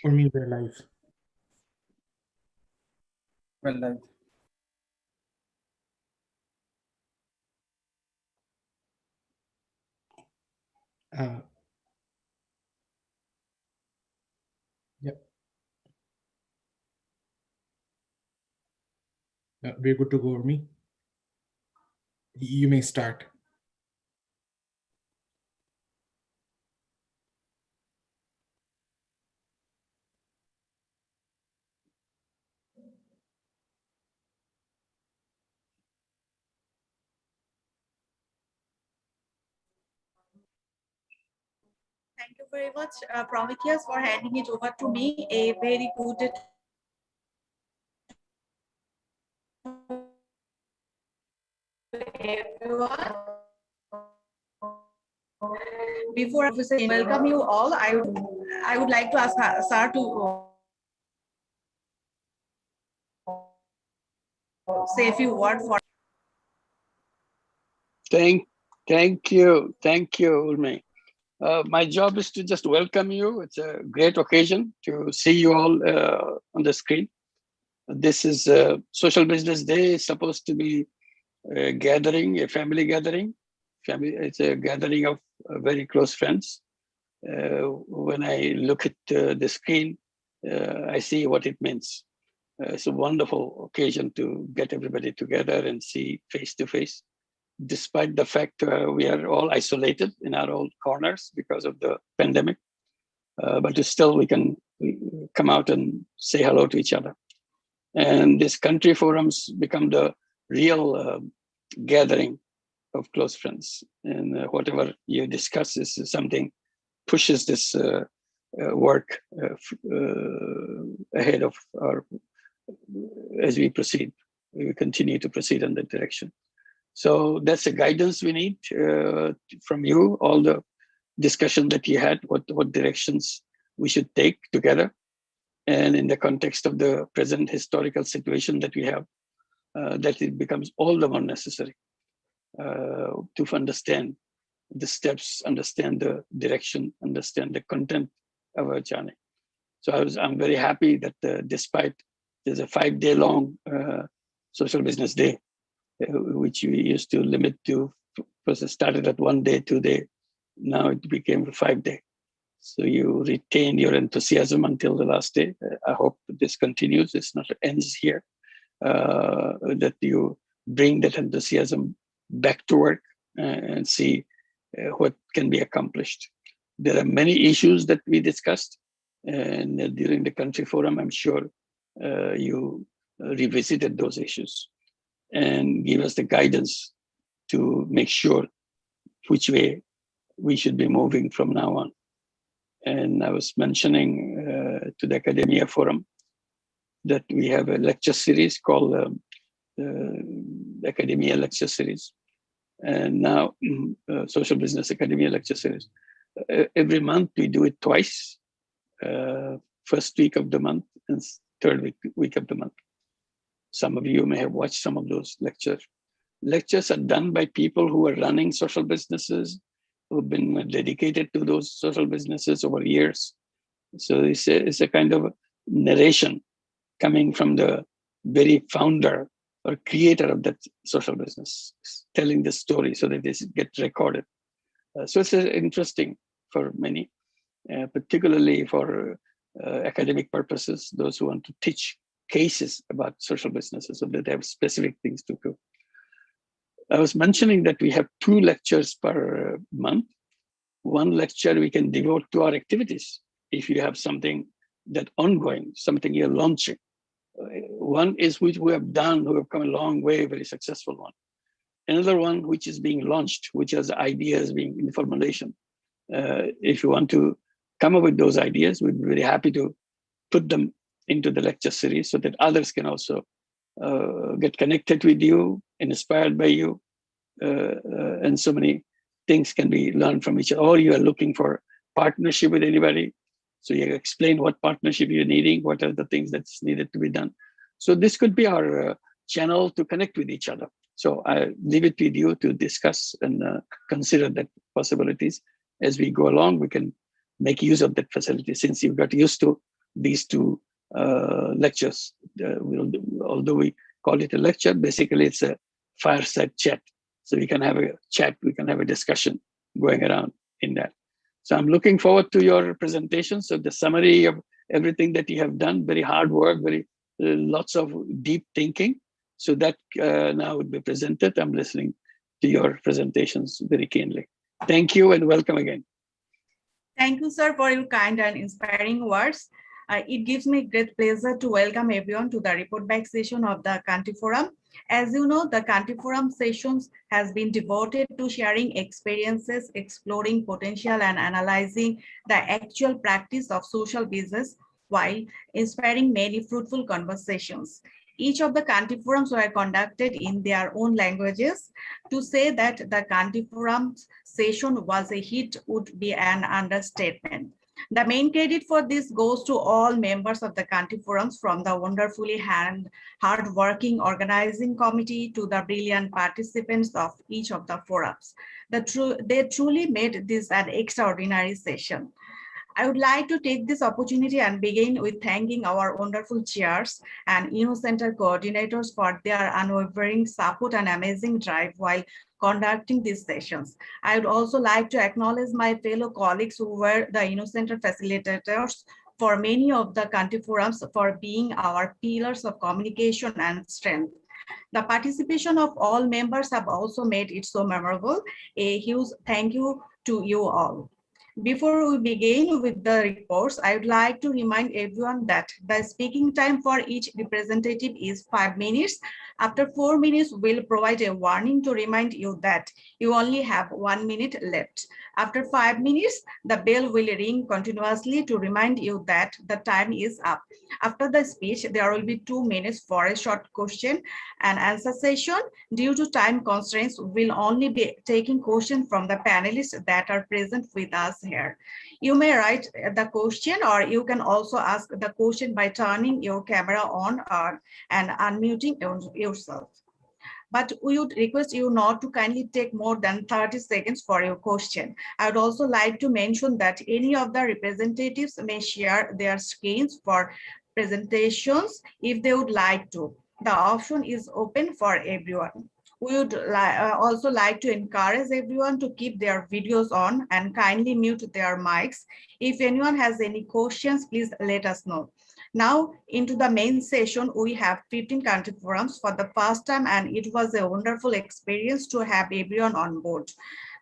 For me, we're live. Well done. Yep. We're good to go, Urmi. You may start. Thank you very much, Prometheus, for handing it over to me. A very good everyone. Before I welcome you all, I would like to ask Sir to say a few words for. Thank you, Urmi. My job is to just welcome you. It's a great occasion to see you all on the screen. This is Social Business Day. It's supposed to be a gathering, a family gathering. It's a gathering of very close friends. When I look at the screen, I see what it means. It's a wonderful occasion to get everybody together and see face to face, despite the fact we are all isolated in our own corners because of the pandemic. But still we can come out and say hello to each other. And these country forums become the real gathering of close friends. And whatever you discuss is something pushes this work ahead of our, as we proceed. We continue to proceed in that direction. So that's the guidance we need from you, all the discussion that you had, what directions we should take together. And in the context of the present historical situation that we have, that it becomes all the more necessary to understand the steps, understand the direction, understand the content of our journey. So I'm very happy that despite there's a 5-day long Social Business Day, which we used to limit to, first it started at 1 day, 2 day, now it became 5 day. So you retain your enthusiasm until the last day. I hope this continues, it's not ends here, that you bring that enthusiasm back to work and see what can be accomplished. There are many issues that we discussed, and during the country forum, I'm sure you revisited those issues and give us the guidance to make sure which way we should be moving from now on. And I was mentioning to the Academia Forum that we have a lecture series called Academia Lecture Series. And now Social Business Academia Lecture Series. Every month we do it twice, first week of the month and third week of the month. Some of you may have watched some of those lectures. Lectures are done by people who are running social businesses, who've been dedicated to those social businesses over years. So it's a kind of narration coming from the very founder or creator of that social business, telling the story so that it gets recorded. So it's interesting for many, particularly for academic purposes, those who want to teach cases about social businesses so that they have specific things to do. I was mentioning that we have 2 lectures per month. One lecture we can devote to our activities. If you have something that ongoing, something you're launching. One is which we have done, who have come a long way, very successful one. Another one which is being launched, which has ideas being in formulation. If you want to come up with those ideas, we'd be very happy to put them into the lecture series so that others can also get connected with you, inspired by you, and so many things can be learned from each other. Or you are looking for partnership with anybody, so you explain what partnership you're needing, what are the things that's needed to be done. So this could be our channel to connect with each other. So I leave it with you to discuss and consider that possibilities. As we go along, we can make use of that facility. Since you've got used to these two lectures. Although we call it a lecture, basically it's a fireside chat. So we can have a chat, we can have a discussion going around in that. So I'm looking forward to your presentation. So the summary of everything that you have done, very hard work, very lots of deep thinking. So that now would be presented. I'm listening to your presentations very keenly. Thank you and welcome again. Thank you, sir, for your kind and inspiring words. It gives me great pleasure to welcome everyone to the report back session of the Kanti Forum. As you know, the Kanti Forum sessions has been devoted to sharing experiences, exploring potential and analyzing the actual practice of social business while inspiring many fruitful conversations. Each of the Kanti Forums were conducted in their own languages. To say that the Kanti Forum session was a hit would be an understatement. The main credit for this goes to all members of the Kanti Forums, from the wonderfully hard-working organizing committee to the brilliant participants of each of the forums. They truly made this an extraordinary session. I would like to take this opportunity and begin with thanking our wonderful chairs and Center coordinators for their unwavering support and amazing drive while conducting these sessions. I would also like to acknowledge my fellow colleagues who were the Center facilitators for many of the Kanti Forums for being our pillars of communication and strength. The participation of all members have also made it so memorable. A huge thank you to you all. Before we begin with the reports, I would like to remind everyone that the speaking time for each representative is 5 minutes. After 4 minutes, we'll provide a warning to remind you that you only have 1 minute left. After 5 minutes, the bell will ring continuously to remind you that the time is up. After the speech, there will be 2 minutes for a short question and answer session. Due to time constraints, we'll only be taking questions from the panelists that are present with us here. You may write the question, or you can also ask the question by turning your camera on and unmuting yourself. But we would request you not to kindly take more than 30 seconds for your question. I would also like to mention that any of the representatives may share their screens for presentations if they would like to. The option is open for everyone. We would also like to encourage everyone to keep their videos on and kindly mute their mics. If anyone has any questions, please let us know. Now, into the main session, we have 15 Kanti Forums for the first time, and it was a wonderful experience to have everyone on board.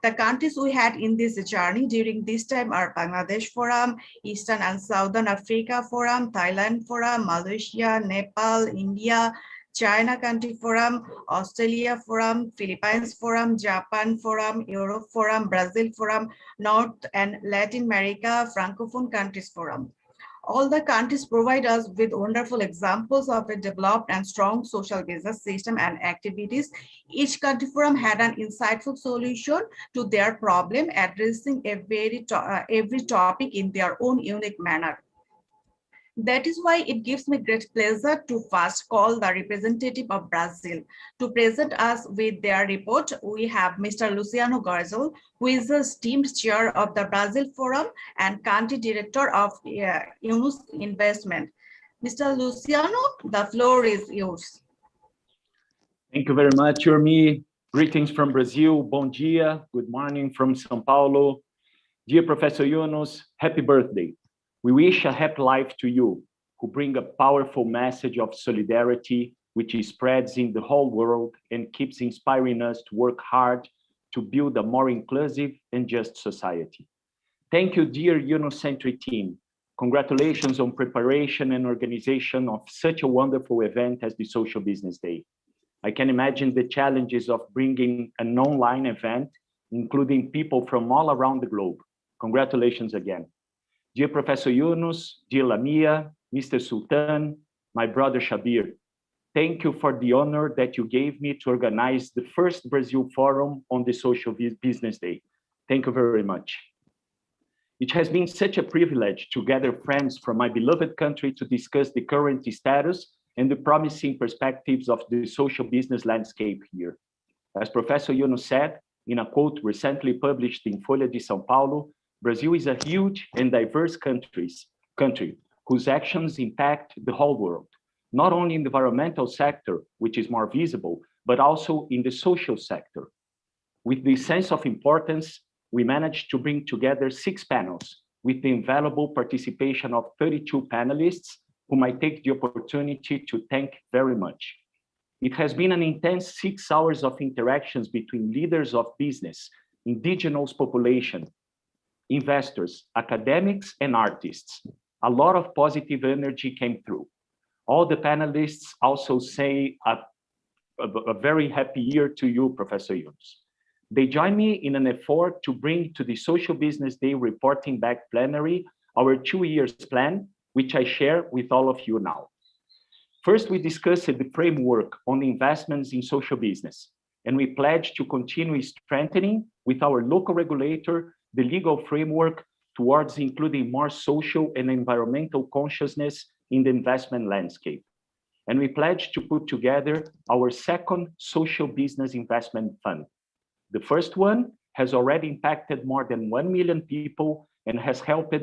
The countries we had in this journey during this time are Bangladesh Forum, Eastern and Southern Africa Forum, Thailand Forum, Malaysia, Nepal, India, China Kanti Forum, Australia Forum, Philippines Forum, Japan Forum, Europe Forum, Brazil Forum, North and Latin America Francophone Countries Forum. All the countries provide us with wonderful examples of a developed and strong social business system and activities. Each country forum had an insightful solution to their problem, addressing every topic in their own unique manner. That is why it gives me great pleasure to first call the representative of Brazil. To present us with their report, we have Mr. Luciano Garzel, who is the esteemed chair of the Brazil Forum and country director of Yunus Investment. Mr. Luciano, the floor is yours. Thank you very much, Yormi. Greetings from Brazil. Bom dia. Good morning from São Paulo. Dear Professor Yunus, happy birthday. We wish a happy life to you, who bring a powerful message of solidarity, which spreads in the whole world and keeps inspiring us to work hard to build a more inclusive and just society. Thank you, dear Unocentry team. Congratulations on preparation and organization of such a wonderful event as the Social Business Day. I can imagine the challenges of bringing an online event, including people from all around the globe. Congratulations again. Dear Professor Yunus, dear Lamia, Mr. Sultan, my brother Shabir, thank you for the honor that you gave me to organize the first Brazil Forum on the Social Business Day. Thank you very much. It has been such a privilege to gather friends from my beloved country to discuss the current status and the promising perspectives of the social business landscape here. As Professor Yunus said, in a quote recently published in Folha de São Paulo, Brazil is a huge and diverse country whose actions impact the whole world, not only in the environmental sector, which is more visible, but also in the social sector. With this sense of importance, we managed to bring together 6 panels with the invaluable participation of 32 panelists, whom I take the opportunity to thank very much. It has been an intense 6 hours of interactions between leaders of business, indigenous population, investors, academics, and artists. A lot of positive energy came through. All the panelists also say a very happy year to you, Professor Yunus. They join me in an effort to bring to the Social Business Day reporting back plenary our 2 years plan, which I share with all of you now. First, we discussed the framework on the investments in social business, and we pledged to continue strengthening with our local regulator the legal framework towards including more social and environmental consciousness in the investment landscape. And we pledged to put together our second social business investment fund. The first one has already impacted more than 1 million people and has helped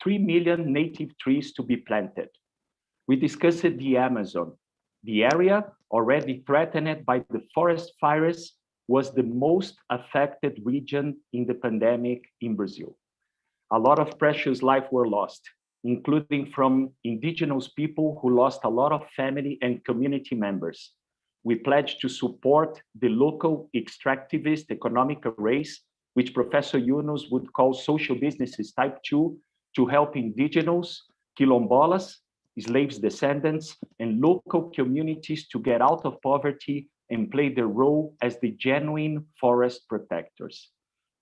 3 million native trees to be planted. We discussed the Amazon. The area already threatened by the forest fires was the most affected region in the pandemic in Brazil. A lot of precious lives were lost, including from indigenous people who lost a lot of family and community members. We pledged to support the local extractivist economic arrays, which Professor Yunus would call social businesses type 2, to help indigenous, quilombolas, slaves descendants, and local communities to get out of poverty and play their role as the genuine forest protectors.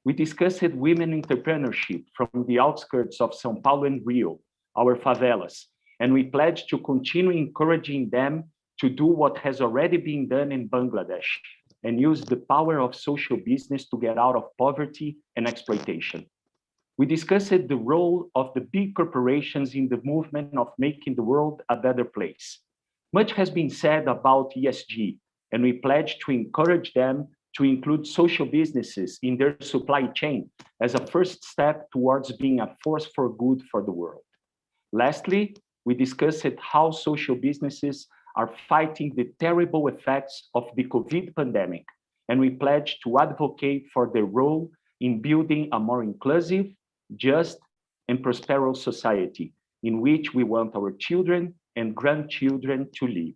We discussed women entrepreneurship from the outskirts of São Paulo and Rio, our favelas, and we pledged to continue encouraging them to do what has already been done in Bangladesh and use the power of social business to get out of poverty and exploitation. We discussed the role of the big corporations in the movement of making the world a better place. Much has been said about ESG, and we pledged to encourage them to include social businesses in their supply chain as a first step towards being a force for good for the world. Lastly, we discussed how social businesses are fighting the terrible effects of the COVID pandemic, and we pledged to advocate for their role in building a more inclusive, just, and prosperous society in which we want our children and grandchildren to live.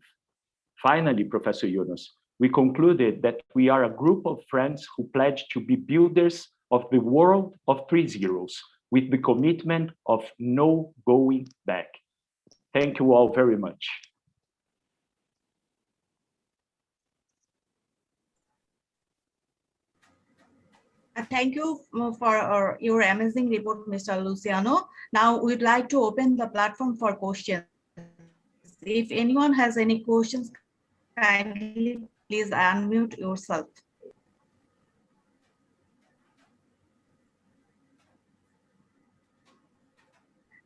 Finally, Professor Yunus, we concluded that we are a group of friends who pledge to be builders of the world of 3 zeros with the commitment of no going back. Thank you all very much. Thank you for your amazing report, Mr. Luciano. Now we'd like to open the platform for questions. If anyone has any questions, kindly please unmute yourself.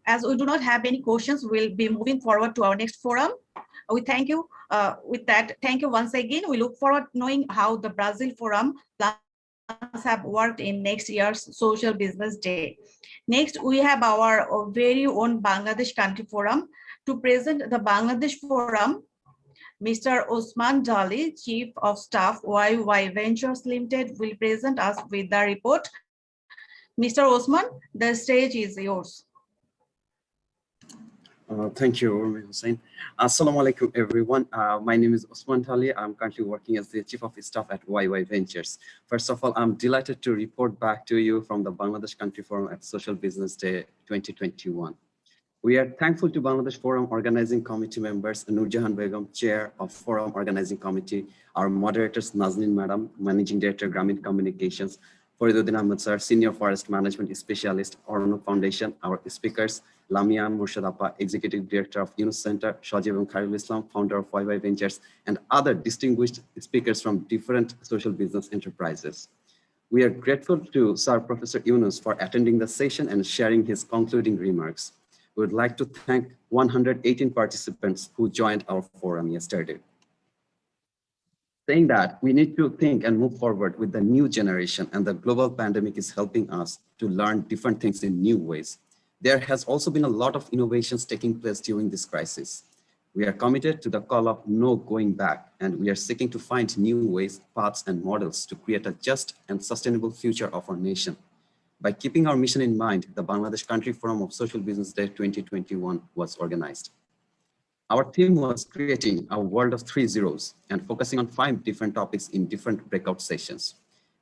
As we do not have any questions, we'll be moving forward to our next forum. We thank you. With that, thank you once again. We look forward to knowing how the Brazil Forum have worked in next year's Social Business Day. Next, we have our very own Bangladesh Country Forum. To present the Bangladesh Forum, Mr. Osman Dali, Chief of Staff, YY Ventures Limited, will present us with the report. Mr. Osman, the stage is yours. Thank you, Urmi Hussain. Assalamu alaikum, everyone. My name is Osman Dali. I'm currently working as the Chief of Staff at YY Ventures. First of all, I'm delighted to report back to you from the Bangladesh Country Forum at Social Business Day 2021. We are thankful to Bangladesh Forum Organizing Committee members, Nurjahan Begum, Chair of Forum Organizing Committee, our moderators, Nazneen Madam, Managing Director, Grameen Communications, Fariduddin Ahmed Sir, Senior Forest Management Specialist, Orno Foundation, our speakers, Lamia Murshidappa, Executive Director of Yunus Center, Shajib and Khairul Islam, founder of YY Ventures, and other distinguished speakers from different social business enterprises. We are grateful to Sir Professor Yunus for attending the session and sharing his concluding remarks. We would like to thank 118 participants who joined our forum yesterday. Saying that, we need to think and move forward with the new generation, and the global pandemic is helping us to learn different things in new ways. There has also been a lot of innovations taking place during this crisis. We are committed to the call of no going back, and we are seeking to find new ways, paths, and models to create a just and sustainable future of our nation. By keeping our mission in mind, the Bangladesh Country Forum of Social Business Day 2021 was organized. Our theme was creating a world of 3 zeros and focusing on 5 different topics in different breakout sessions.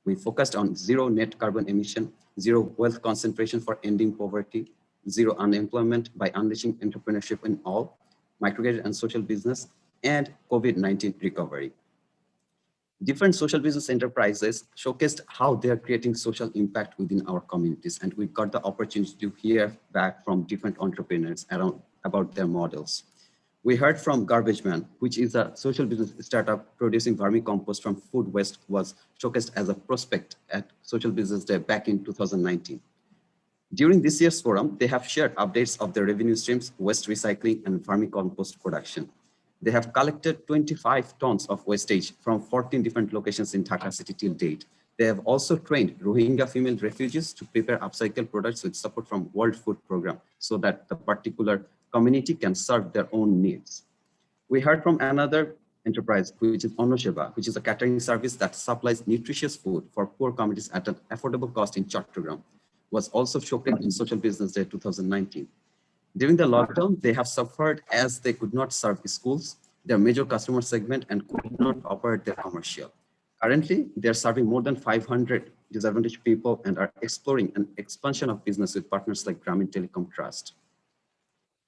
We focused on zero net carbon emission, zero wealth concentration for ending poverty, zero unemployment by unleashing entrepreneurship in all, microcredit and social business, and COVID-19 recovery. Different social business enterprises showcased how they are creating social impact within our communities, and we got the opportunity to hear back from different entrepreneurs about their models. We heard from Garbage Man, which is a social business startup producing vermicompost from food waste, was showcased as a prospect at Social Business Day back in 2019. During this year's forum, they have shared updates of their revenue streams, waste recycling, and vermicompost production. They have collected 25 tons of wastage from 14 different locations in Dhaka city till date. They have also trained Rohingya female refugees to prepare upcycle products with support from World Food Programme so that the particular community can serve their own needs. We heard from another enterprise, which is Onnosheba, which is a catering service that supplies nutritious food for poor communities at an affordable cost in Chattogram, was also showcased in Social Business Day 2019. During the lockdown, they have suffered as they could not serve schools, their major customer segment, and could not operate their commercial. Currently, they're serving more than 500 disadvantaged people and are exploring an expansion of business with partners like Grameen Telecom Trust.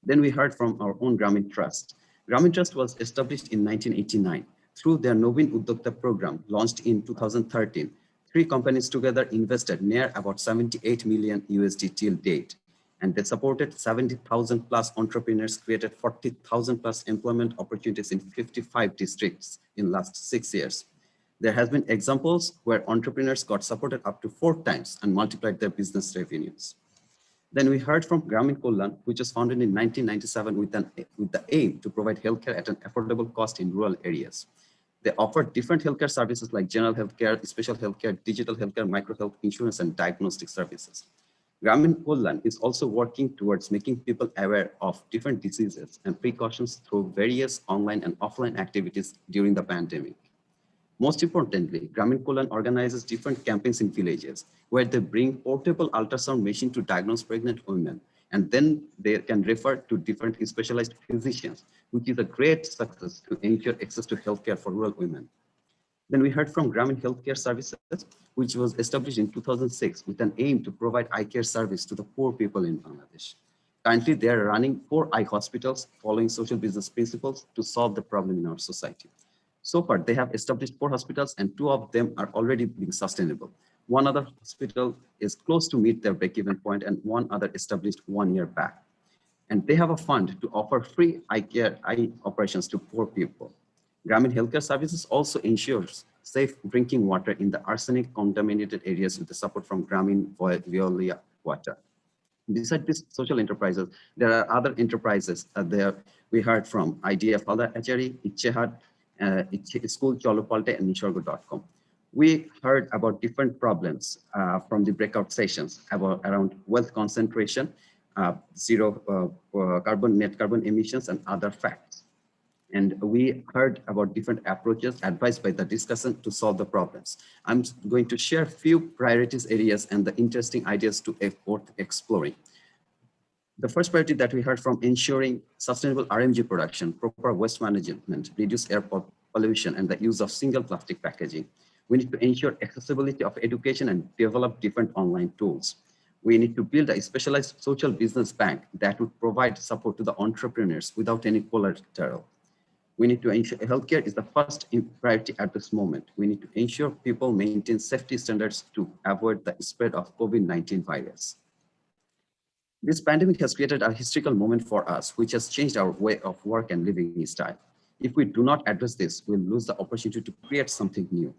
Then we heard from our own Grameen Trust. Grameen Trust was established in 1989 through their Novin Uddokta program launched in 2013. 3 companies together invested near about 78 million USD till date, and they supported 70,000 plus entrepreneurs, created 40,000 plus employment opportunities in 55 districts in last 6 years. There has been examples where entrepreneurs got supported up to 4 times and multiplied their business revenues. Then we heard from Grameen Kullan, which was founded in 1997 with the aim to provide healthcare at an affordable cost in rural areas. They offer different healthcare services like general healthcare, special healthcare, digital healthcare, micro health insurance, and diagnostic services. Grameen Kullan is also working towards making people aware of different diseases and precautions through various online and offline activities during the pandemic. Most importantly, Grameen Kullan organizes different campaigns in villages where they bring portable ultrasound machine to diagnose pregnant women, and then they can refer to different specialized physicians, which is a great success to ensure access to healthcare for rural women. Then we heard from Grameen Healthcare Services, which was established in 2006 with an aim to provide eye care service to the poor people in Bangladesh. Currently, they are running 4 eye hospitals following social business principles to solve the problem in our society. So far, they have established 4 hospitals and 2 of them are already being sustainable. One other hospital is close to meet their break-even point and one other established 1 year back. And they have a fund to offer free eye operations to poor people. Grameen Healthcare Services also ensures safe drinking water in the arsenic-contaminated areas with the support from Grameen Veolia Water. Besides these social enterprises, there are other enterprises there we heard from Idea Father Achari, Ichehad, School Cholopalte, and Nishargo.com. We heard about different problems from the breakout sessions around wealth concentration, zero net carbon emissions, and other facts. And we heard about different approaches advised by the discussion to solve the problems. I'm going to share a few priorities areas and the interesting ideas to worth exploring. The first priority that we heard from ensuring sustainable RMG production, proper waste management, reduce air pollution, and the use of single plastic packaging. We need to ensure accessibility of education and develop different online tools. We need to build a specialized social business bank that would provide support to the entrepreneurs without any collateral. We need to ensure healthcare is the first priority at this moment. We need to ensure people maintain safety standards to avoid the spread of COVID-19 virus. This pandemic has created a historical moment for us, which has changed our way of work and living style. If we do not address this, we'll lose the opportunity to create something new.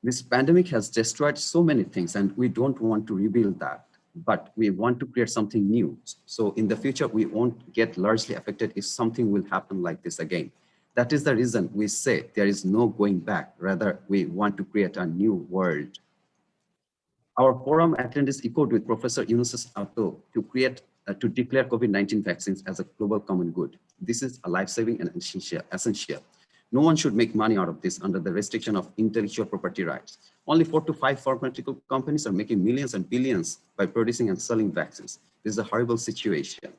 This pandemic has destroyed so many things and we don't want to rebuild that, but we want to create something new. So in the future, we won't get largely affected if something will happen like this again. That is the reason we say there is no going back. Rather, we want to create a new world. Our forum attendees echoed with Professor Yunus's appeal to create to declare COVID-19 vaccines as a global common good. This is a life-saving and essential. No one should make money out of this under the restriction of intellectual property rights. Only 4 to 5 pharmaceutical companies are making millions and billions by producing and selling vaccines. This is a horrible situation.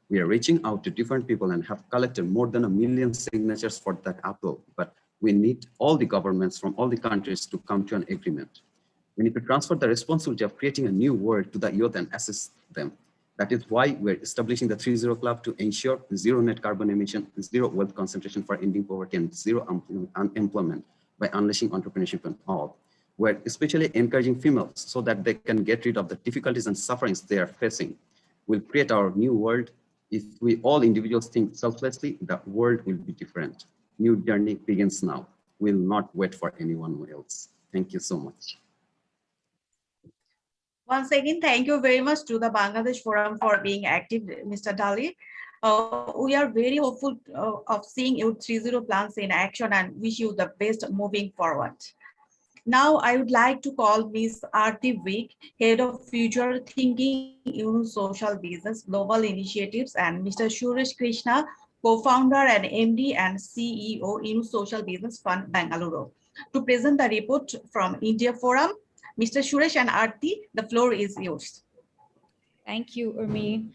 We are reaching out to different people and have collected more than 1 million signatures for that appeal, but we need all the governments from all the countries to come to an agreement. We need to transfer the responsibility of creating a new world to the youth and assist them. That is why we're establishing the 3-0 Club to ensure zero net carbon emission, zero wealth concentration for ending poverty, and zero unemployment by unleashing entrepreneurship on all. We're especially encouraging females so that they can get rid of the difficulties and sufferings they are facing. We'll create our new world. If we all individuals think selflessly, the world will be different. New journey begins now. We'll not wait for anyone else. Thank you so much. Once again, thank you very much to the Bangladesh Forum for being active, Mr. Dali. We are very hopeful of seeing your 3-0 plans in action and wish you the best moving forward. Now, I would like to call Ms. Aarti Vik, Head of Future Thinking Yunus Social Business Global Initiatives, and Mr. Suresh Krishna, Co-founder and MD and CEO Yunus Social Business Fund, Bangalore, to present the report from India Forum. Mr. Suresh and Aarti, the floor is yours. Thank you, Urmi.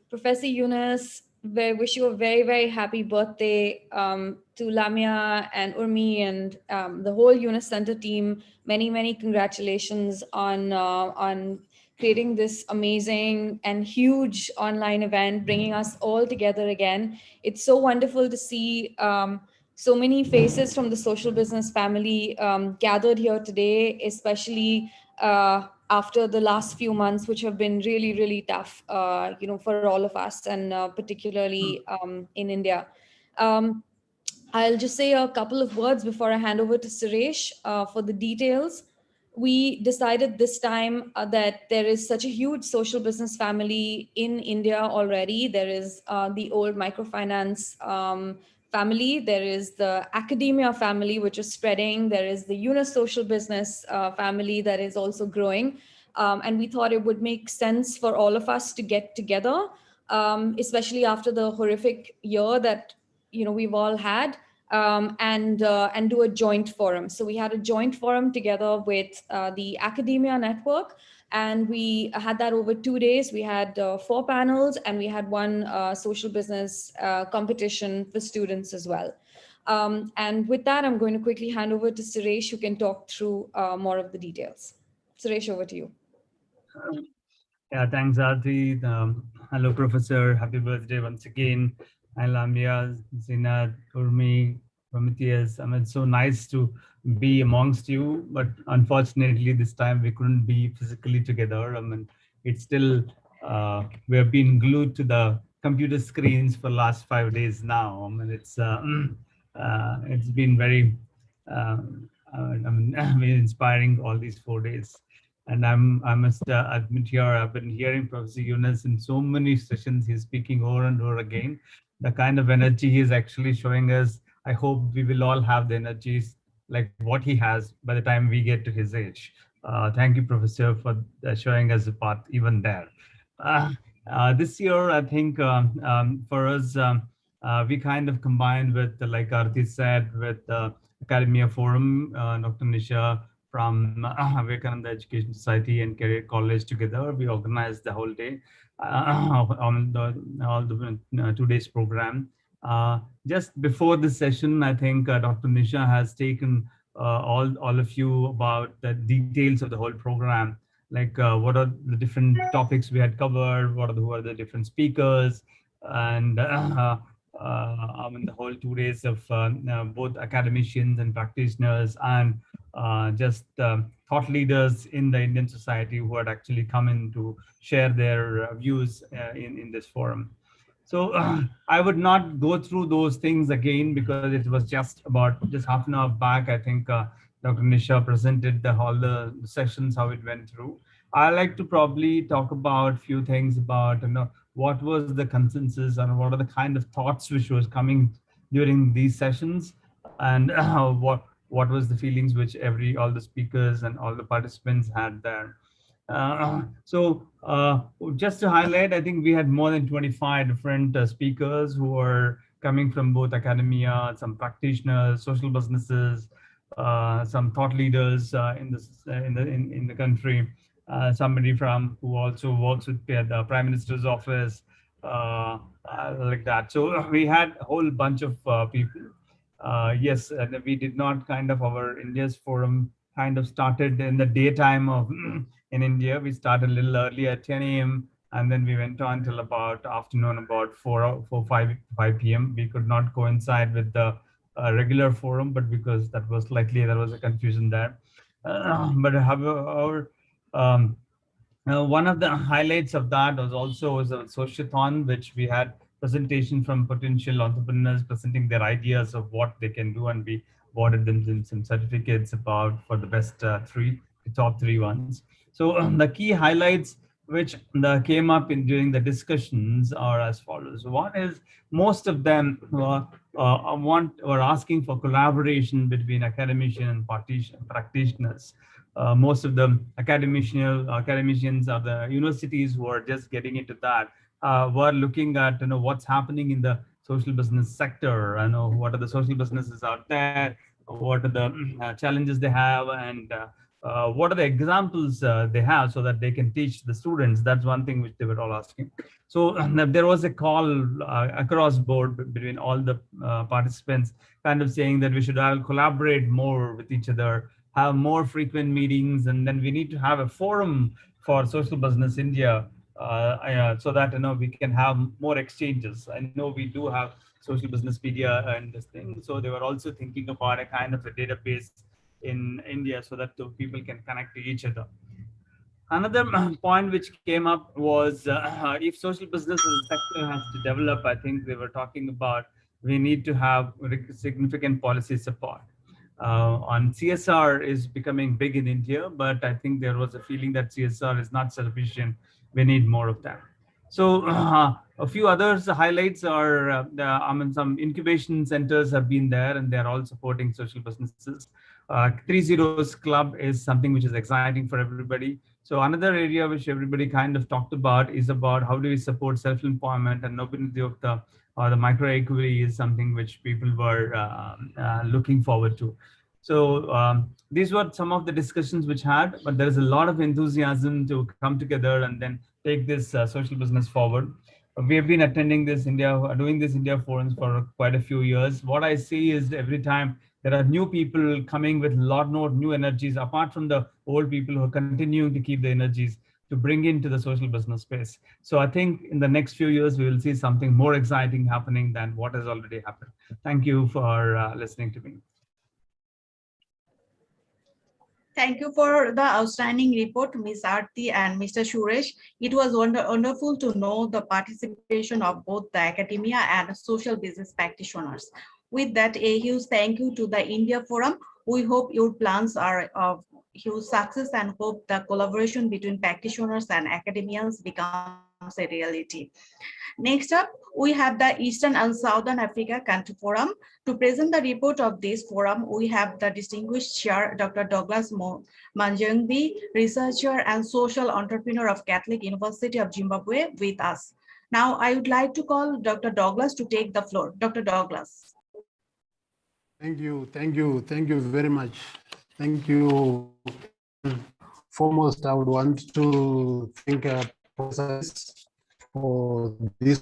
Professor Yunus, wish you a very, very happy birthday to Lamia and Urmi and the whole Yunus Center team. Many, many congratulations on creating this amazing and huge online event, bringing us all together again. It's so wonderful to see so many faces from the social business family gathered here today, especially after the last few months, which have been really, really tough, for all of us, and particularly in India. I'll just say a couple of words before I hand over to Suresh for the details. We decided this time that there is such a huge social business family in India already. There is the old microfinance family, there is the academia family, which is spreading, there is the Yunus social business family that is also growing. And we thought it would make sense for all of us to get together, especially after the horrific year that we've all had, and do a joint forum. So we had a joint forum together with the Academia Network, and we had that over 2 days. We had 4 panels, and we had one social business competition for students as well. And with that, I'm going to quickly hand over to Suresh, who can talk through more of the details. Suresh, over to you. Yeah, thanks, Aarti. Hello, Professor. Happy birthday once again. Hi, Lamia, Zinad, Urmi, Prometheus. I mean, it's so nice to be amongst you, but unfortunately this time we couldn't be physically together. I mean, it's still, we have been glued to the computer screens for the last 5 days now. I mean, it's been very inspiring all these 4 days. And I must admit here, I've been hearing Professor Yunus in so many sessions. He's speaking over and over again. The kind of energy he's actually showing us, I hope we will all have the energies like what he has by the time we get to his age. Thank you, Professor, for showing us a path even there. This year, I think for us, we kind of combined with, like Aarti said, with the Academia Forum, Dr. Nisha from Vivekananda Education Society and Career College together. We organized the whole day on all the 2 days program. Just before the session, I think Dr. Nisha has taken all of you about the details of the whole program, like what are the different topics we had covered, who are the different speakers, and the whole 2 days of both academicians and practitioners and just thought leaders in the Indian society who had actually come in to share their views in this forum. So I would not go through those things again because it was just half an hour back. I think Dr. Nisha presented all the sessions, how it went through. I like to probably talk about a few things about what was the consensus and what are the kind of thoughts which was coming during these sessions, and what was the feelings which all the speakers and all the participants had there. Just to highlight, I think we had more than 25 different speakers who are coming from both academia, some practitioners, social businesses, some thought leaders in the country. Somebody from who also works with the Prime Minister's office, like that. So we had a whole bunch of people. Yes, we did not our India's forum kind of started in the daytime of in India. We started a little early at 10 a.m. and then we went on till about afternoon, about 5 p.m. We could not coincide with the regular forum, but because that was likely there was a confusion there. But however, one of the highlights of that was a sociathon, which we had presentation from potential entrepreneurs presenting their ideas of what they can do, and we awarded them some certificates for the best top three ones. So the key highlights which came up during the discussions are as follows. One is most of them were asking for collaboration between academicians and practitioners. Most of the academicians of the universities who are just getting into that were looking at what's happening in the social business sector. What are the social businesses out there, what are the challenges they have, and what are the examples they have so that they can teach the students. That's one thing which they were all asking. So there was a call across board between all the participants saying that we should collaborate more with each other, have more frequent meetings, and then we need to have a forum for Social Business India so that we can have more exchanges. I know we do have Social Business Media and this thing, so they were also thinking about a kind of a database in India so that the people can connect to each other. Another point which came up was if social business sector has to develop, I think they were talking about we need to have significant policy support. On CSR is becoming big in India, but I think there was a feeling that CSR is not sufficient. We need more of that. So a few others highlights are some incubation centers have been there and they're all supporting social businesses. 3 Zeros Club is something which is exciting for everybody. So another area which everybody kind of talked about is about how do we support self-employment, and mobility of the micro equity is something which people were looking forward to. So these were some of the discussions which had, but there is a lot of enthusiasm to come together and then take this social business forward. We have been attending doing this India forums for quite a few years. What I see is every time there are new people coming with a lot more new energies, apart from the old people who are continuing to keep the energies to bring into the social business space. So I think in the next few years, we will see something more exciting happening than what has already happened. Thank you for listening to me. Thank you for the outstanding report, Ms. Aarti and Mr. Suresh. It was wonderful to know the participation of both the academia and social business practitioners. With that, a huge thank you to the India Forum. We hope your plans are of huge success and hope the collaboration between practitioners and academians becomes a reality. Next up, we have the Eastern and Southern Africa Country Forum. To present the report of this forum, we have the distinguished chair, Dr. Douglas Manjangbi, researcher and social entrepreneur of Catholic University of Zimbabwe, with us. Now, I would like to call Dr. Douglas to take the floor. Dr. Douglas. Thank you very much. Thank you. Foremost, I would want to thank for this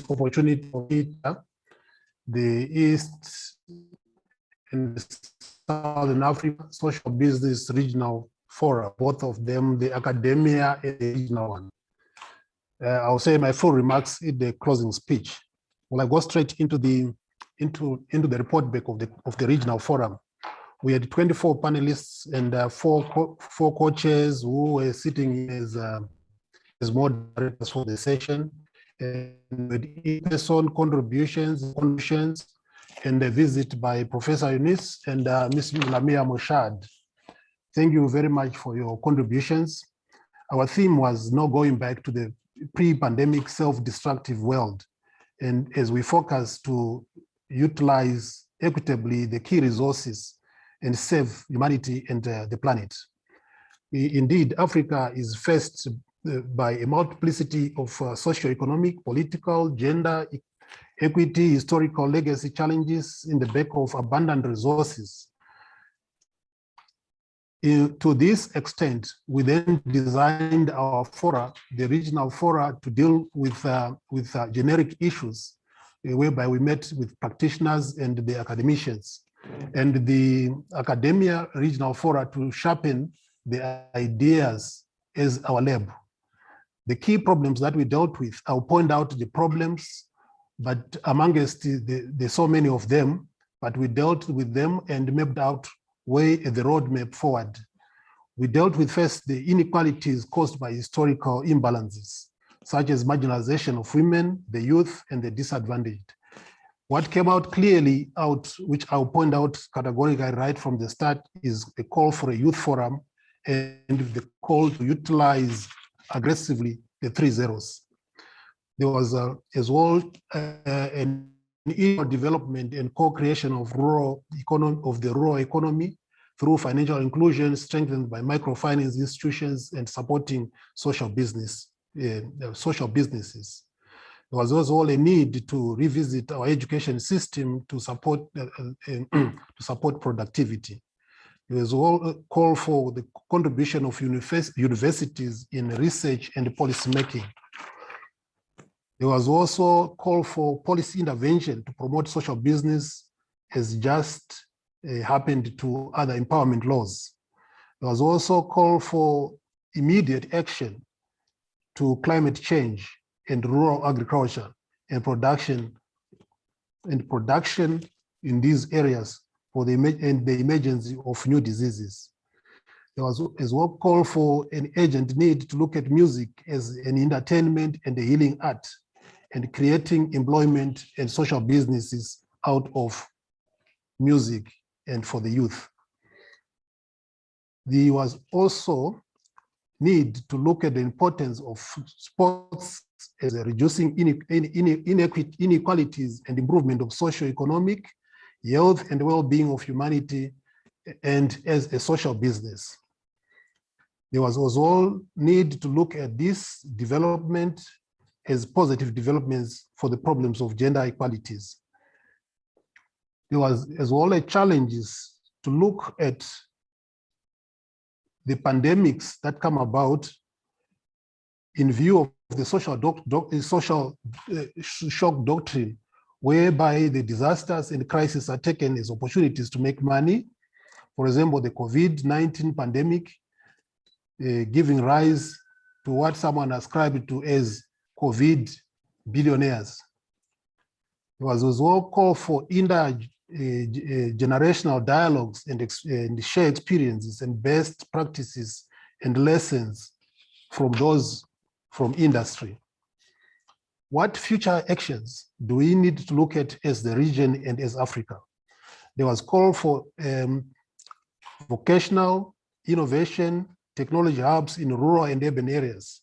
opportunity to meet the East and the Southern Africa Social Business Regional Forum, both of them, the academia and the regional one. I'll say my full remarks in the closing speech. Well, I go straight into the report back of the regional forum. We had 24 panelists and four co-chairs who were sitting as moderators for the session, and with in-person contributions, and a visit by Professor Yunus and Ms. Lamia Moshad. Thank you very much for your contributions. Our theme was now going back to the pre-pandemic self-destructive world, and as we focus to utilize equitably the key resources and save humanity and the planet. Indeed, Africa is faced by a multiplicity of socio-economic, political, gender, equity, historical legacy challenges in the back of abundant resources. To this extent, we then designed our fora, the regional fora, to deal with generic issues, whereby we met with practitioners and the academicians, and the academia regional fora to sharpen the ideas as our lab. The key problems that we dealt with, I'll point out the problems, but amongst there's so many of them, but we dealt with them and mapped out the roadmap forward. We dealt with first the inequalities caused by historical imbalances, such as marginalization of women, the youth, and the disadvantaged. What came out clearly out, which I'll point out categorically right from the start, is a call for a youth forum and the call to utilize aggressively the 3 zeros. There was as well an development and co-creation of the rural economy through financial inclusion strengthened by microfinance institutions and supporting social businesses. There was also a need to revisit our education system to support productivity. There was a call for the contribution of universities in research and policy making. There was also a call for policy intervention to promote social business, as just happened to other empowerment laws. There was also a call for immediate action to climate change and rural agriculture and production in these areas for the emergence of new diseases. There was as well call for an urgent need to look at music as an entertainment and a healing art, and creating employment and social businesses out of music and for the youth. There was also need to look at the importance of sports as a reducing inequalities and improvement of socio-economic, health and well-being of humanity, and as a social business. There was also need to look at this development as positive developments for the problems of gender equalities. There was as well a challenges to look at the pandemics that come about in view of the social shock doctrine, whereby the disasters and crises are taken as opportunities to make money. For example, the COVID-19 pandemic giving rise to what someone ascribed to as COVID billionaires. There was as well call for intergenerational dialogues and share experiences and best practices and lessons from those from industry. What future actions do we need to look at as the region and as Africa? There was call for vocational innovation, technology hubs in rural and urban areas.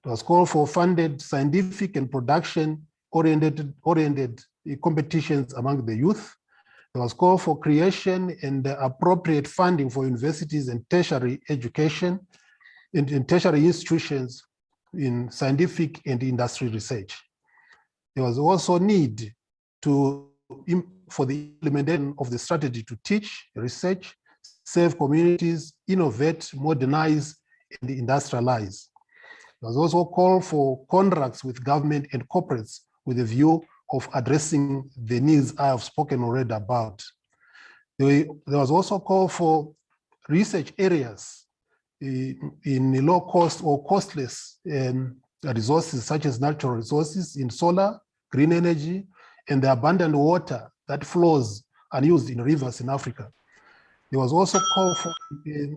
There was call for funded scientific and production-oriented competitions among the youth. There was call for creation and appropriate funding for universities and tertiary education and tertiary institutions in scientific and industry research. There was also need for the implementation of the strategy to teach, research, serve communities, innovate, modernize, and industrialize. There was also a call for contracts with government and corporates with a view of addressing the needs I have spoken already about. There was also a call for research areas in low cost or costless resources such as natural resources in solar, green energy, and the abundant water that flows unused in rivers in Africa. There was also a call for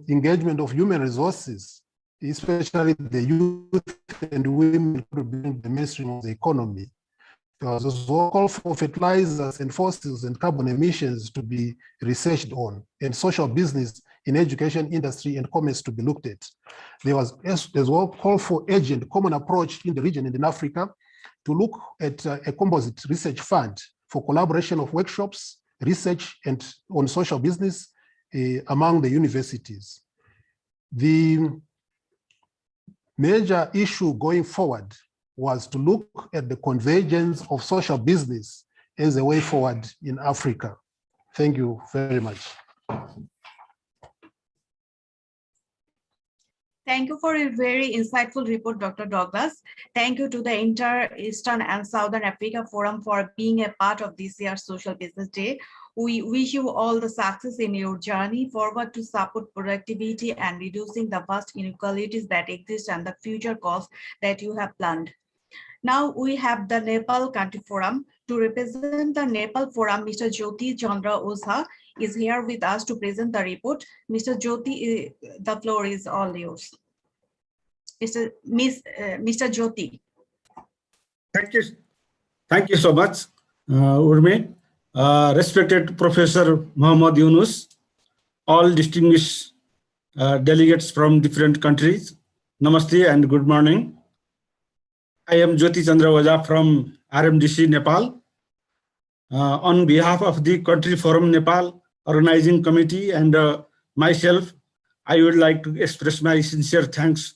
engagement of human resources, especially the youth and women to bring the mainstream of the economy. There was also a call for fertilizers and fossils and carbon emissions to be researched on, and social business in education, industry, and commerce to be looked at. There was as well a call for urgent common approach in the region and in Africa to look at a composite research fund for collaboration of workshops, research, and on social business among the universities. The major issue going forward was to look at the convergence of social business as a way forward in Africa. Thank you very much. Thank you for a very insightful report, Dr. Douglas. Thank you to the entire Eastern and Southern Africa Forum for being a part of this year's Social Business Day. We wish you all the success in your journey forward to support productivity and reducing the vast inequalities that exist and the future goals that you have planned. Now we have the Nepal Country Forum. To represent the Nepal Forum, Mr. Jyoti Chandra Oza is here with us to present the report. Mr. Jyoti, the floor is all yours. Mr. Jyoti. Thank you so much, Urmi. Respected Professor Muhammad Yunus, all distinguished delegates from different countries, namaste and good morning. I am Jyoti Chandra Oza from RMDC, Nepal. On behalf of the Country Forum Nepal Organizing Committee and myself, I would like to express my sincere thanks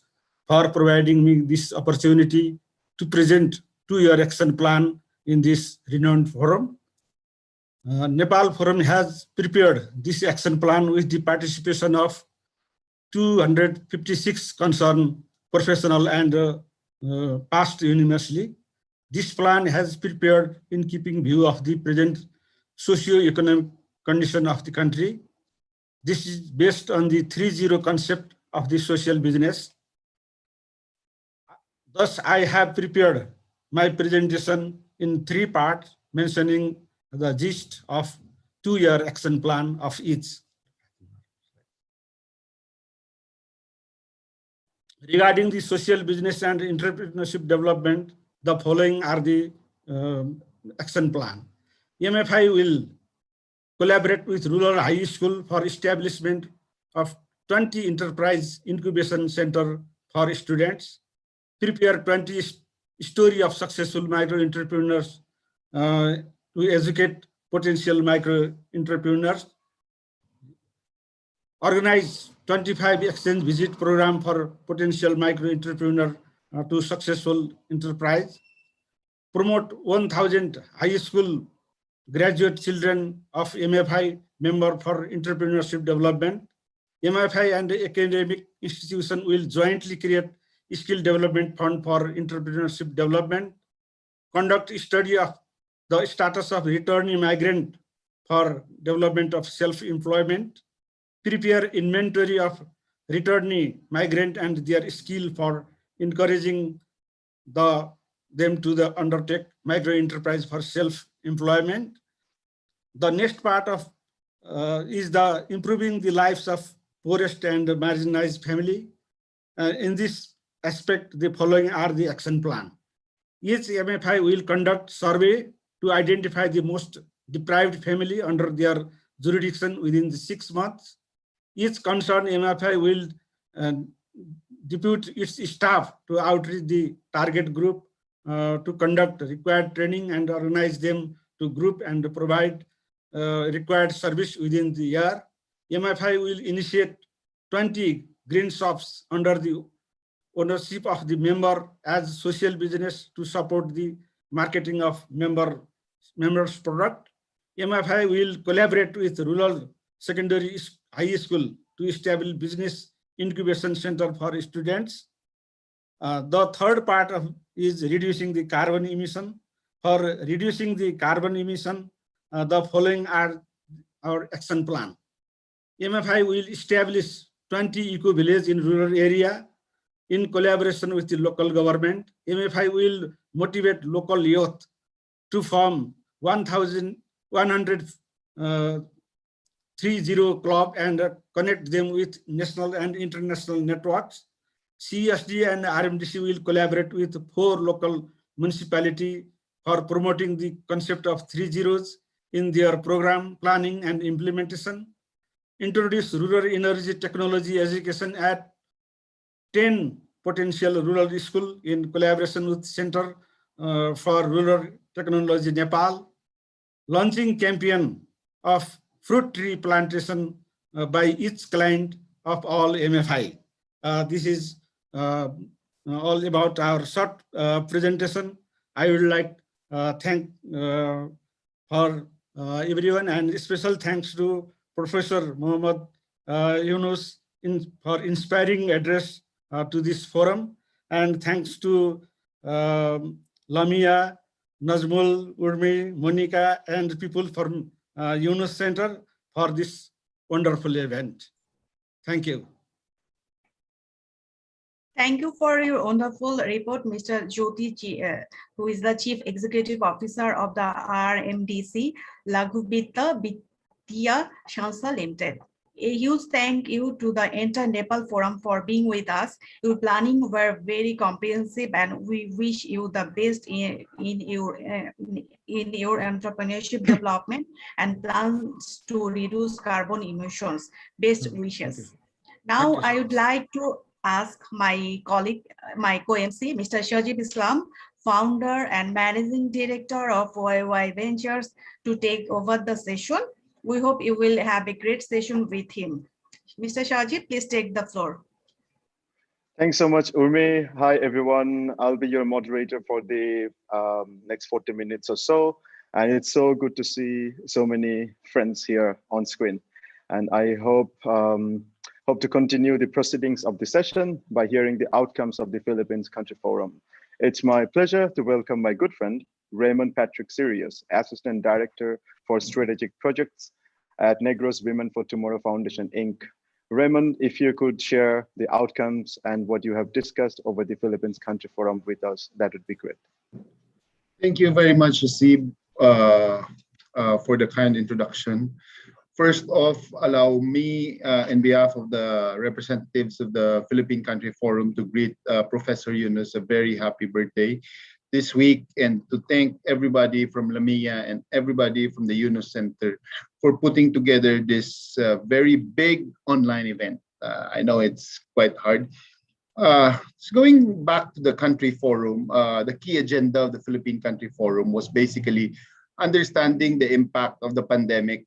for providing me this opportunity to present 2-year action plan in this renowned forum. Nepal Forum has prepared this action plan with the participation of 256 concerned professional and past unanimously. This plan has prepared in keeping view of the present socio-economic condition of the country. This is based on the 3-0 concept of the social business. Thus, I have prepared my presentation in 3 parts, mentioning the gist of 2-year action plan of each. Regarding the social business and entrepreneurship development, the following are the action plan. MFI will collaborate with Rural High School for establishment of 20 enterprise incubation center for students, prepare 20 story of successful micro entrepreneurs to educate potential micro entrepreneurs, organize 25 exchange visit program for potential micro entrepreneur to successful enterprise, promote 1,000 high school graduate children of MFI member for entrepreneurship development. MFI and academic institution will jointly create skill development fund for entrepreneurship development, conduct a study of the status of returning migrant for development of self-employment, prepare inventory of returning migrant and their skill for encouraging them to undertake micro enterprise for self-employment. The next part of is the improving the lives of poorest and marginalized family. In this aspect, the following are the action plan. Each MFI will conduct survey to identify the most deprived family under their jurisdiction within the 6 months. Each concerned MFI will depute its staff to outreach the target group to conduct required training and organize them to group and provide required service within the year. MFI will initiate 20 green shops under the ownership of the member as social business to support the marketing of members' product. MFI will collaborate with rural secondary high school to establish business incubation center for students. The third part is reducing the carbon emission. For reducing the carbon emission, the following are our action plan. MFI will establish 20 eco villages in rural area in collaboration with the local government. MFI will motivate local youth to form 1,130 club and connect them with national and international networks. CSD and RMDC will collaborate with 4 local municipalities for promoting the concept of 3 zeros in their program planning and implementation. Introduce rural energy technology education at 10 potential rural schools in collaboration with Center for Rural Technology Nepal. Launching campaign of fruit tree plantation by each client of all MFI. This is all about our short presentation. I would like thank for everyone, and special thanks to Professor Muhammad Yunus for inspiring address to this forum, and thanks to Lamia, Nazmul, Urmi, Monica, and people from Yunus Center for this wonderful event. Thank you. Thank you for your wonderful report, Mr. Jyoti, who is the Chief Executive Officer of the RMDC Laghu Vittiya Sanstha Limited. A huge thank you to the entire Nepal Forum for being with us. Your planning were very comprehensive, and we wish you the best in your entrepreneurship development and plans to reduce carbon emissions. Best wishes. Now, I would like to ask my colleague, my co-MC, Mr. Shajib Islam, founder and managing director of YY Ventures, to take over the session. We hope you will have a great session with him. Mr. Shajib, please take the floor. Thanks so much, Urmi. Hi, everyone. I'll be your moderator for the next 40 minutes or so. And it's so good to see so many friends here on screen. And I hope to continue the proceedings of the session by hearing the outcomes of the Philippines Country Forum. It's my pleasure to welcome my good friend, Raymond Patrick Sirius, Assistant Director for Strategic Projects at Negros Women for Tomorrow Foundation, Inc. Raymond, if you could share the outcomes and what you have discussed over the Philippines Country Forum with us, that would be great. Thank you very much, Hasib, for the kind introduction. First off, allow me, on behalf of the representatives of the Philippine Country Forum, to greet Professor Yunus a very happy birthday this week, and to thank everybody from Lamia and everybody from the Yunus Center for putting together this very big online event. I know it's quite hard. So going back to the Country Forum, the key agenda of the Philippine Country Forum was basically understanding the impact of the pandemic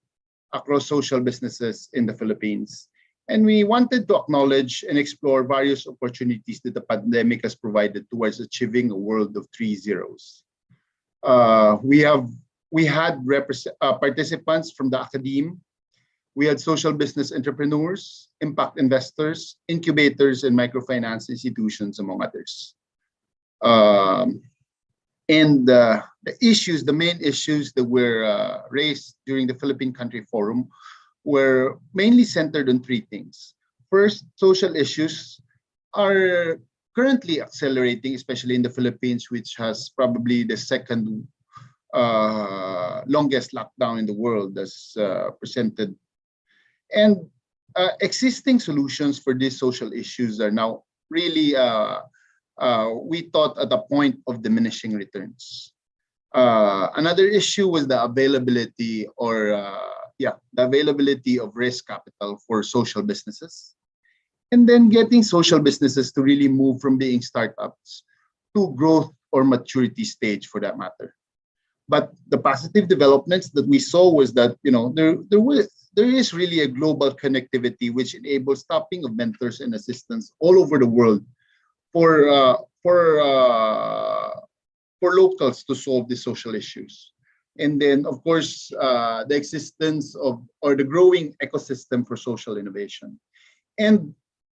across social businesses in the Philippines. And we wanted to acknowledge and explore various opportunities that the pandemic has provided towards achieving a world of 3 zeros. We had participants from the academe. We had social business entrepreneurs, impact investors, incubators, and microfinance institutions, among others. And the main issues that were raised during the Philippine Country Forum were mainly centered on 3 things. First, social issues are currently accelerating, especially in the Philippines, which has probably the second longest lockdown in the world, as presented. And existing solutions for these social issues are now really, we thought, at a point of diminishing returns. Another issue was the availability of risk capital for social businesses, and then getting social businesses to really move from being startups to growth or maturity stage, for that matter. But the positive developments that we saw was that there is really a global connectivity which enables stopping of mentors and assistants all over the world for locals to solve the social issues. And then, of course, the existence of, or the growing ecosystem for social innovation. And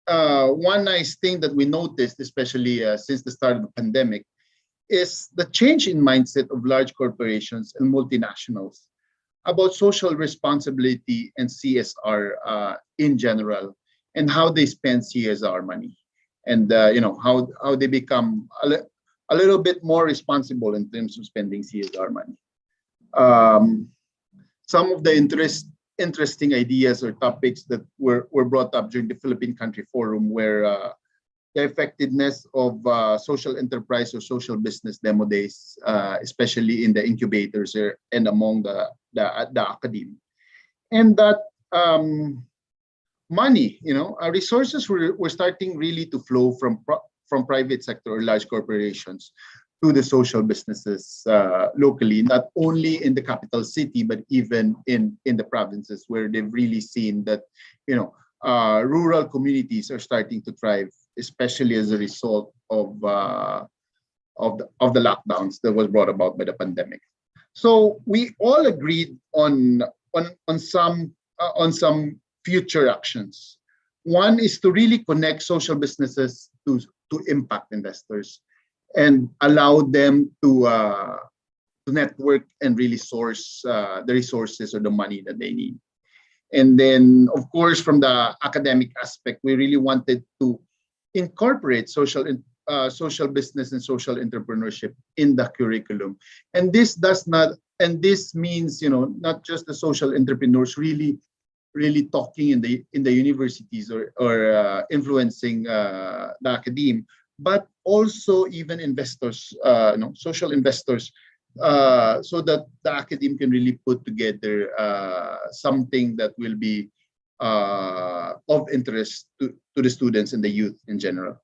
one nice thing that we noticed, especially since the start of the pandemic, is the change in mindset of large corporations and multinationals about social responsibility and CSR in general, and how they spend CSR money, and how they become a little bit more responsible in terms of spending CSR money. Some of the interesting ideas or topics that were brought up during the Philippine Country Forum were the effectiveness of social enterprise or social business demo days, especially in the incubators and among the academe. And that money, resources were starting really to flow from private sector or large corporations to the social businesses locally, not only in the capital city, but even in the provinces, where they've really seen that, rural communities are starting to thrive, especially as a result of the lockdowns that was brought about by the pandemic. So we all agreed on some future actions. One is to really connect social businesses to impact investors and allow them to network and really source the resources or the money that they need. And then, of course, from the academic aspect, we really wanted to incorporate social business and social entrepreneurship in the curriculum. And this means, not just the social entrepreneurs really talking in the universities or influencing the academe, but also even investors, social investors, so that the academe can really put together something that will be of interest to the students and the youth in general.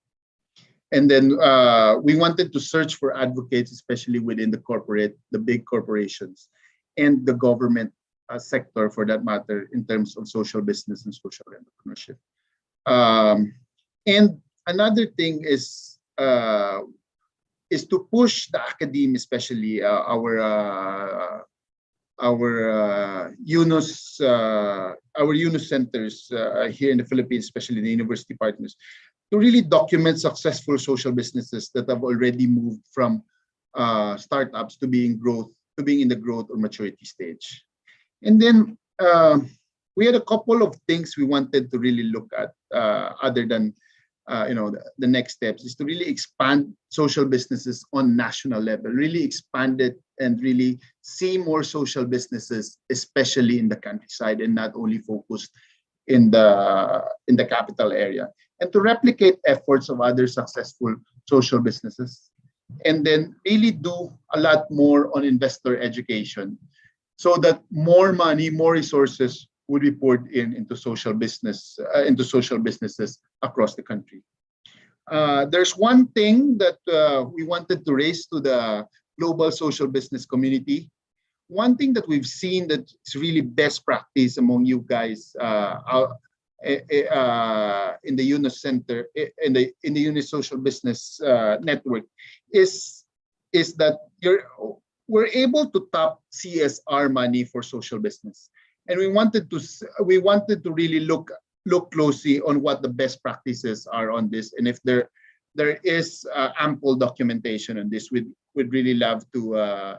And then we wanted to search for advocates, especially within the big corporations and the government sector, for that matter, in terms of social business and social entrepreneurship. And another thing is to push the academe, especially our UNOS centers here in the Philippines, especially the university partners, to really document successful social businesses that have already moved from startups to being in the growth or maturity stage. And then we had a couple of things we wanted to really look at, other than the next steps, is to really expand social businesses on national level, really expand it and really see more social businesses, especially in the countryside and not only focused in the capital area, and to replicate efforts of other successful social businesses, and then really do a lot more on investor education so that more money, more resources would be poured into social businesses across the country. There's one thing that we wanted to raise to the global social business community. One thing that we've seen that is really best practice among you guys in the UNOS Center, in the UNOS Social Business Network, is that we're able to tap CSR money for social business, and we wanted to really look closely on what the best practices are on this, and if there is ample documentation on this, we'd really love to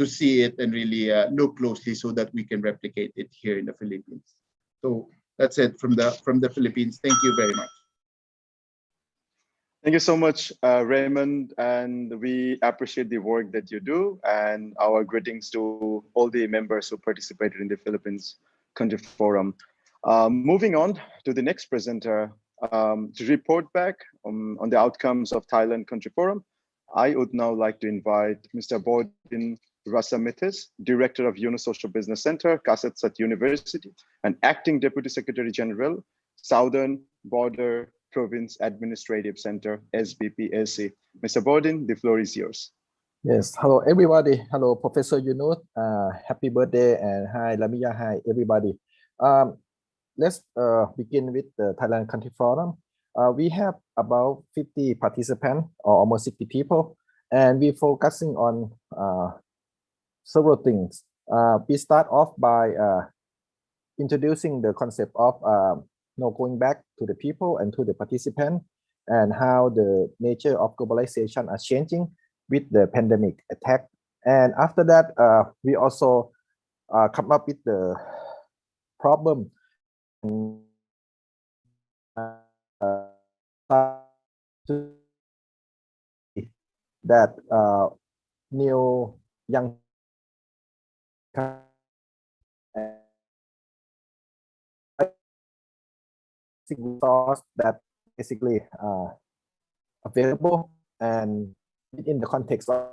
see it and really look closely so that we can replicate it here in the Philippines. So that's it from the Philippines. Thank you very much. Thank you so much, Raymond, and we appreciate the work that you do, and our greetings to all the members who participated in the Philippines Country Forum. Moving on to the next presenter, to report back on the outcomes of Thailand Country Forum, I would now like to invite Mr. Bodin Rasamithes, Director of UNOS Social Business Center, Kasetsat University, and Acting Deputy Secretary General, Southern Border Province Administrative Center, SBPAC. Mr. Bodin, the floor is yours. Yes, hello everybody. Hello, Professor Yunus. Happy birthday, and hi Lamia, hi everybody. Let's begin with the Thailand Country Forum. We have about 50 participants, or almost 60 people, and we're focusing on several things. We start off by introducing the concept of going back to the people and to the participant, and how the nature of globalization are changing with the pandemic attack. And after that, we also come up with the problem that new young resource that basically available, and in the context of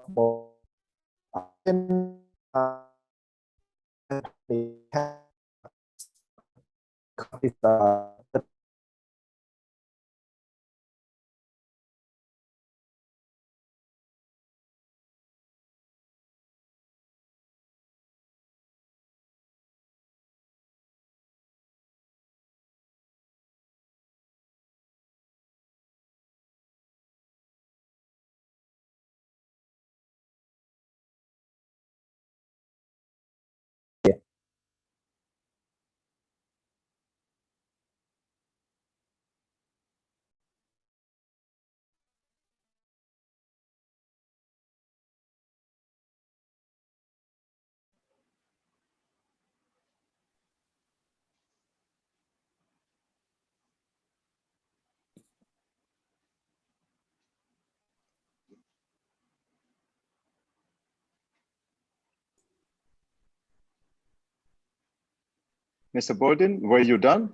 Mr. Borden, were you done?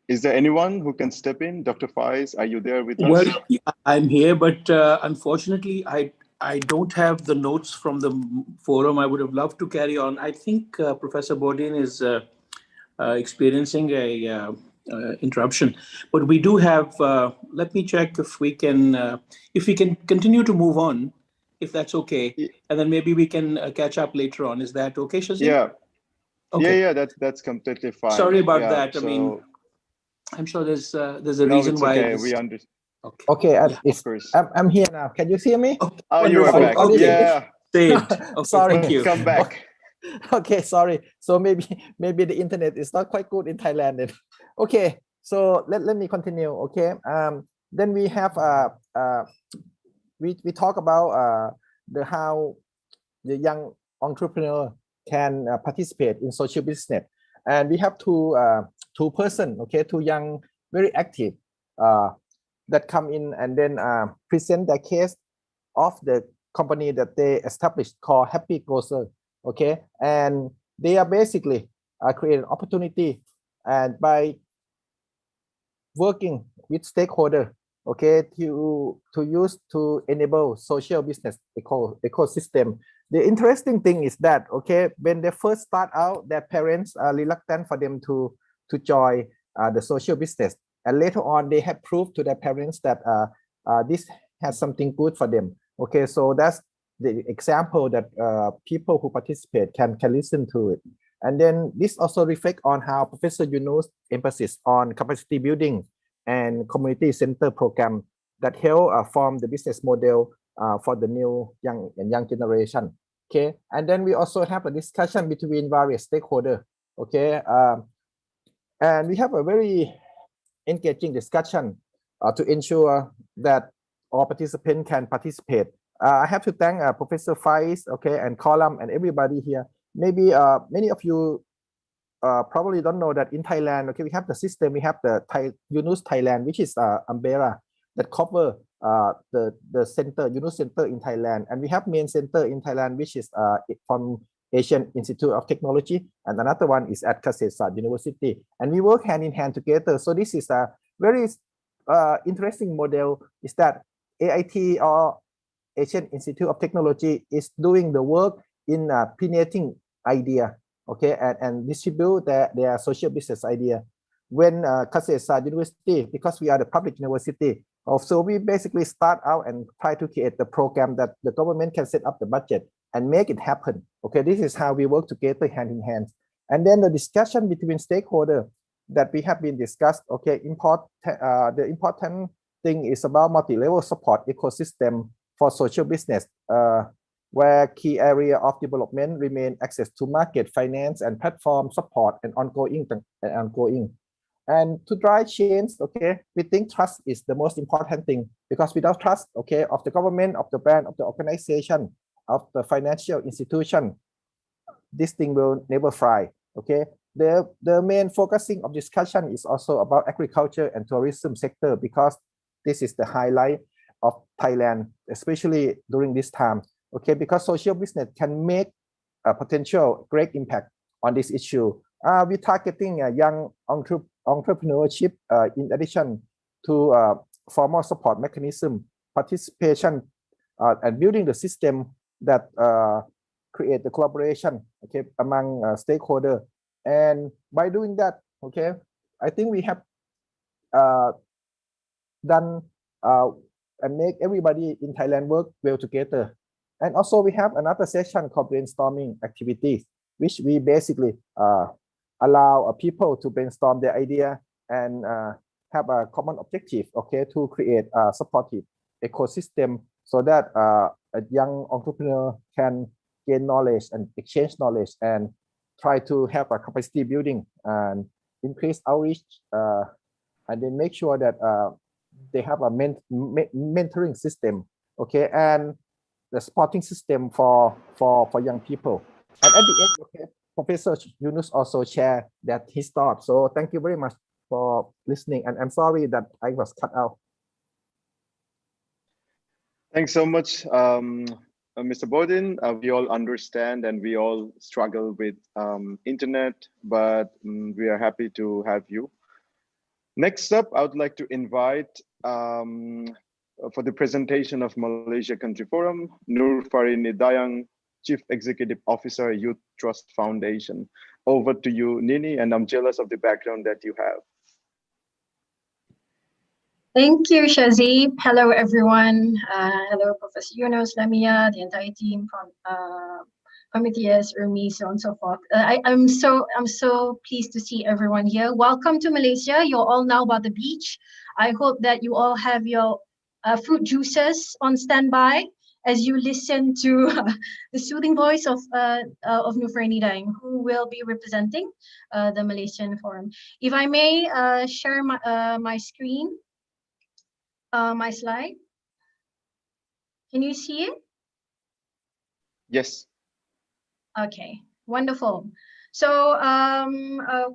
Is there anyone who can step in? Dr. Faiz, are you there with us? Well, I'm here, but unfortunately, I don't have the notes from the forum. I would have loved to carry on. I think Professor Borden is experiencing a interruption, but we do have. Let me check if we can continue to move on, if that's okay, and then maybe we can catch up later on. Is that okay, Shazim? Yeah. Okay. Yeah, that's completely fine. Sorry about Yeah, that. I so, mean, I'm sure there's a no, reason it's why. okay. We understand. Okay, Yeah, it's, I'm here now. Can you hear me? Oh, you are back. Okay. Yeah. Saved. Okay, Sorry. thank you. Come back. Okay, sorry. So maybe the internet is not quite good in Thailand then. Okay, so let me continue. Okay. Then we have we talk about how the young entrepreneur can participate in social business, and we have two person, okay, two young, very active that come in and then present their case of the company that they established called Happy Grocer, okay, and they are basically create an opportunity, and by working with stakeholder, okay, to use to enable social business ecosystem. The interesting thing is that, okay, when they first start out, their parents are reluctant for them to join the social business, and later on they have proved to their parents that this has something good for them. Okay, so that's the example that people who participate can listen to it. And then this also reflects on how Professor Yunus emphasis on capacity building and community center program that help form the business model for the new young generation. Okay, and then we also have a discussion between various stakeholders. Okay, and we have a very engaging discussion to ensure that all participants can participate. I have to thank Professor Faiz, okay, and Column and everybody here. Maybe many of you probably don't know that in Thailand, okay, we have the system. We have the Yunus Thailand, which is umbrella that cover the center, Yunus Center in Thailand, and we have main center in Thailand, which is from Asian Institute of Technology, and another one is at Kasetsart University, and we work hand in hand together. So this is a very interesting model. Is that AIT or Asian Institute of Technology is doing the work in pioneering idea, okay, and distribute their social business idea. When Kasetsart University, because we are the public university, so we basically start out and try to create the program that the government can set up the budget and make it happen. Okay, this is how we work together hand in hand. And then the discussion between stakeholders that we have been discussed. Okay, the important thing is about multi-level support ecosystem for social business, where key area of development remain access to market, finance, and platform support and ongoing. And to drive change, okay, we think trust is the most important thing, because without trust, okay, of the government, of the brand, of the organization, of the financial institution, this thing will never fly. Okay, the main focusing of discussion is also about agriculture and tourism sector, because this is the highlight of Thailand, especially during this time. Okay, because social business can make a potential great impact on this issue. We're targeting a young entrepreneurship in addition to formal support mechanism, participation, and building the system that create the collaboration, okay, among stakeholders. And by doing that, okay, I think we have done and make everybody in Thailand work well together. And also we have another session called brainstorming activities, which we basically allow people to brainstorm their idea and have a common objective, okay, to create a supportive ecosystem so that a young entrepreneur can gain knowledge and exchange knowledge and try to have a capacity building and increase outreach, and then make sure that they have a mentoring system, okay, and the supporting system for young people. And at the end, okay, Professor Yunus also shared that his thoughts. So thank you very much for listening, and I'm sorry that I was cut out. Thanks so much, Mr. Bodin, we all understand and we all struggle with internet, but we are happy to have you. Next up, I would like to invite for the presentation of Malaysia Country Forum, Nur Farini Dayang, Chief Executive Officer, Youth Trust Foundation. Over to you, Nini, and I'm jealous of the background that you have. Thank you, Shazib. Hello, everyone. Hello, Professor Yunus, Lamia, the entire team from Committees, Urmi, so on and so forth. I'm so pleased to see everyone here. Welcome to Malaysia. You're all now by the beach. I hope that you all have your fruit juices on standby as you listen to the soothing voice of Nur Farini Dayang, who will be representing the Malaysian Forum. If I may share my screen. My slide. Can you see it? Yes. Okay, wonderful. So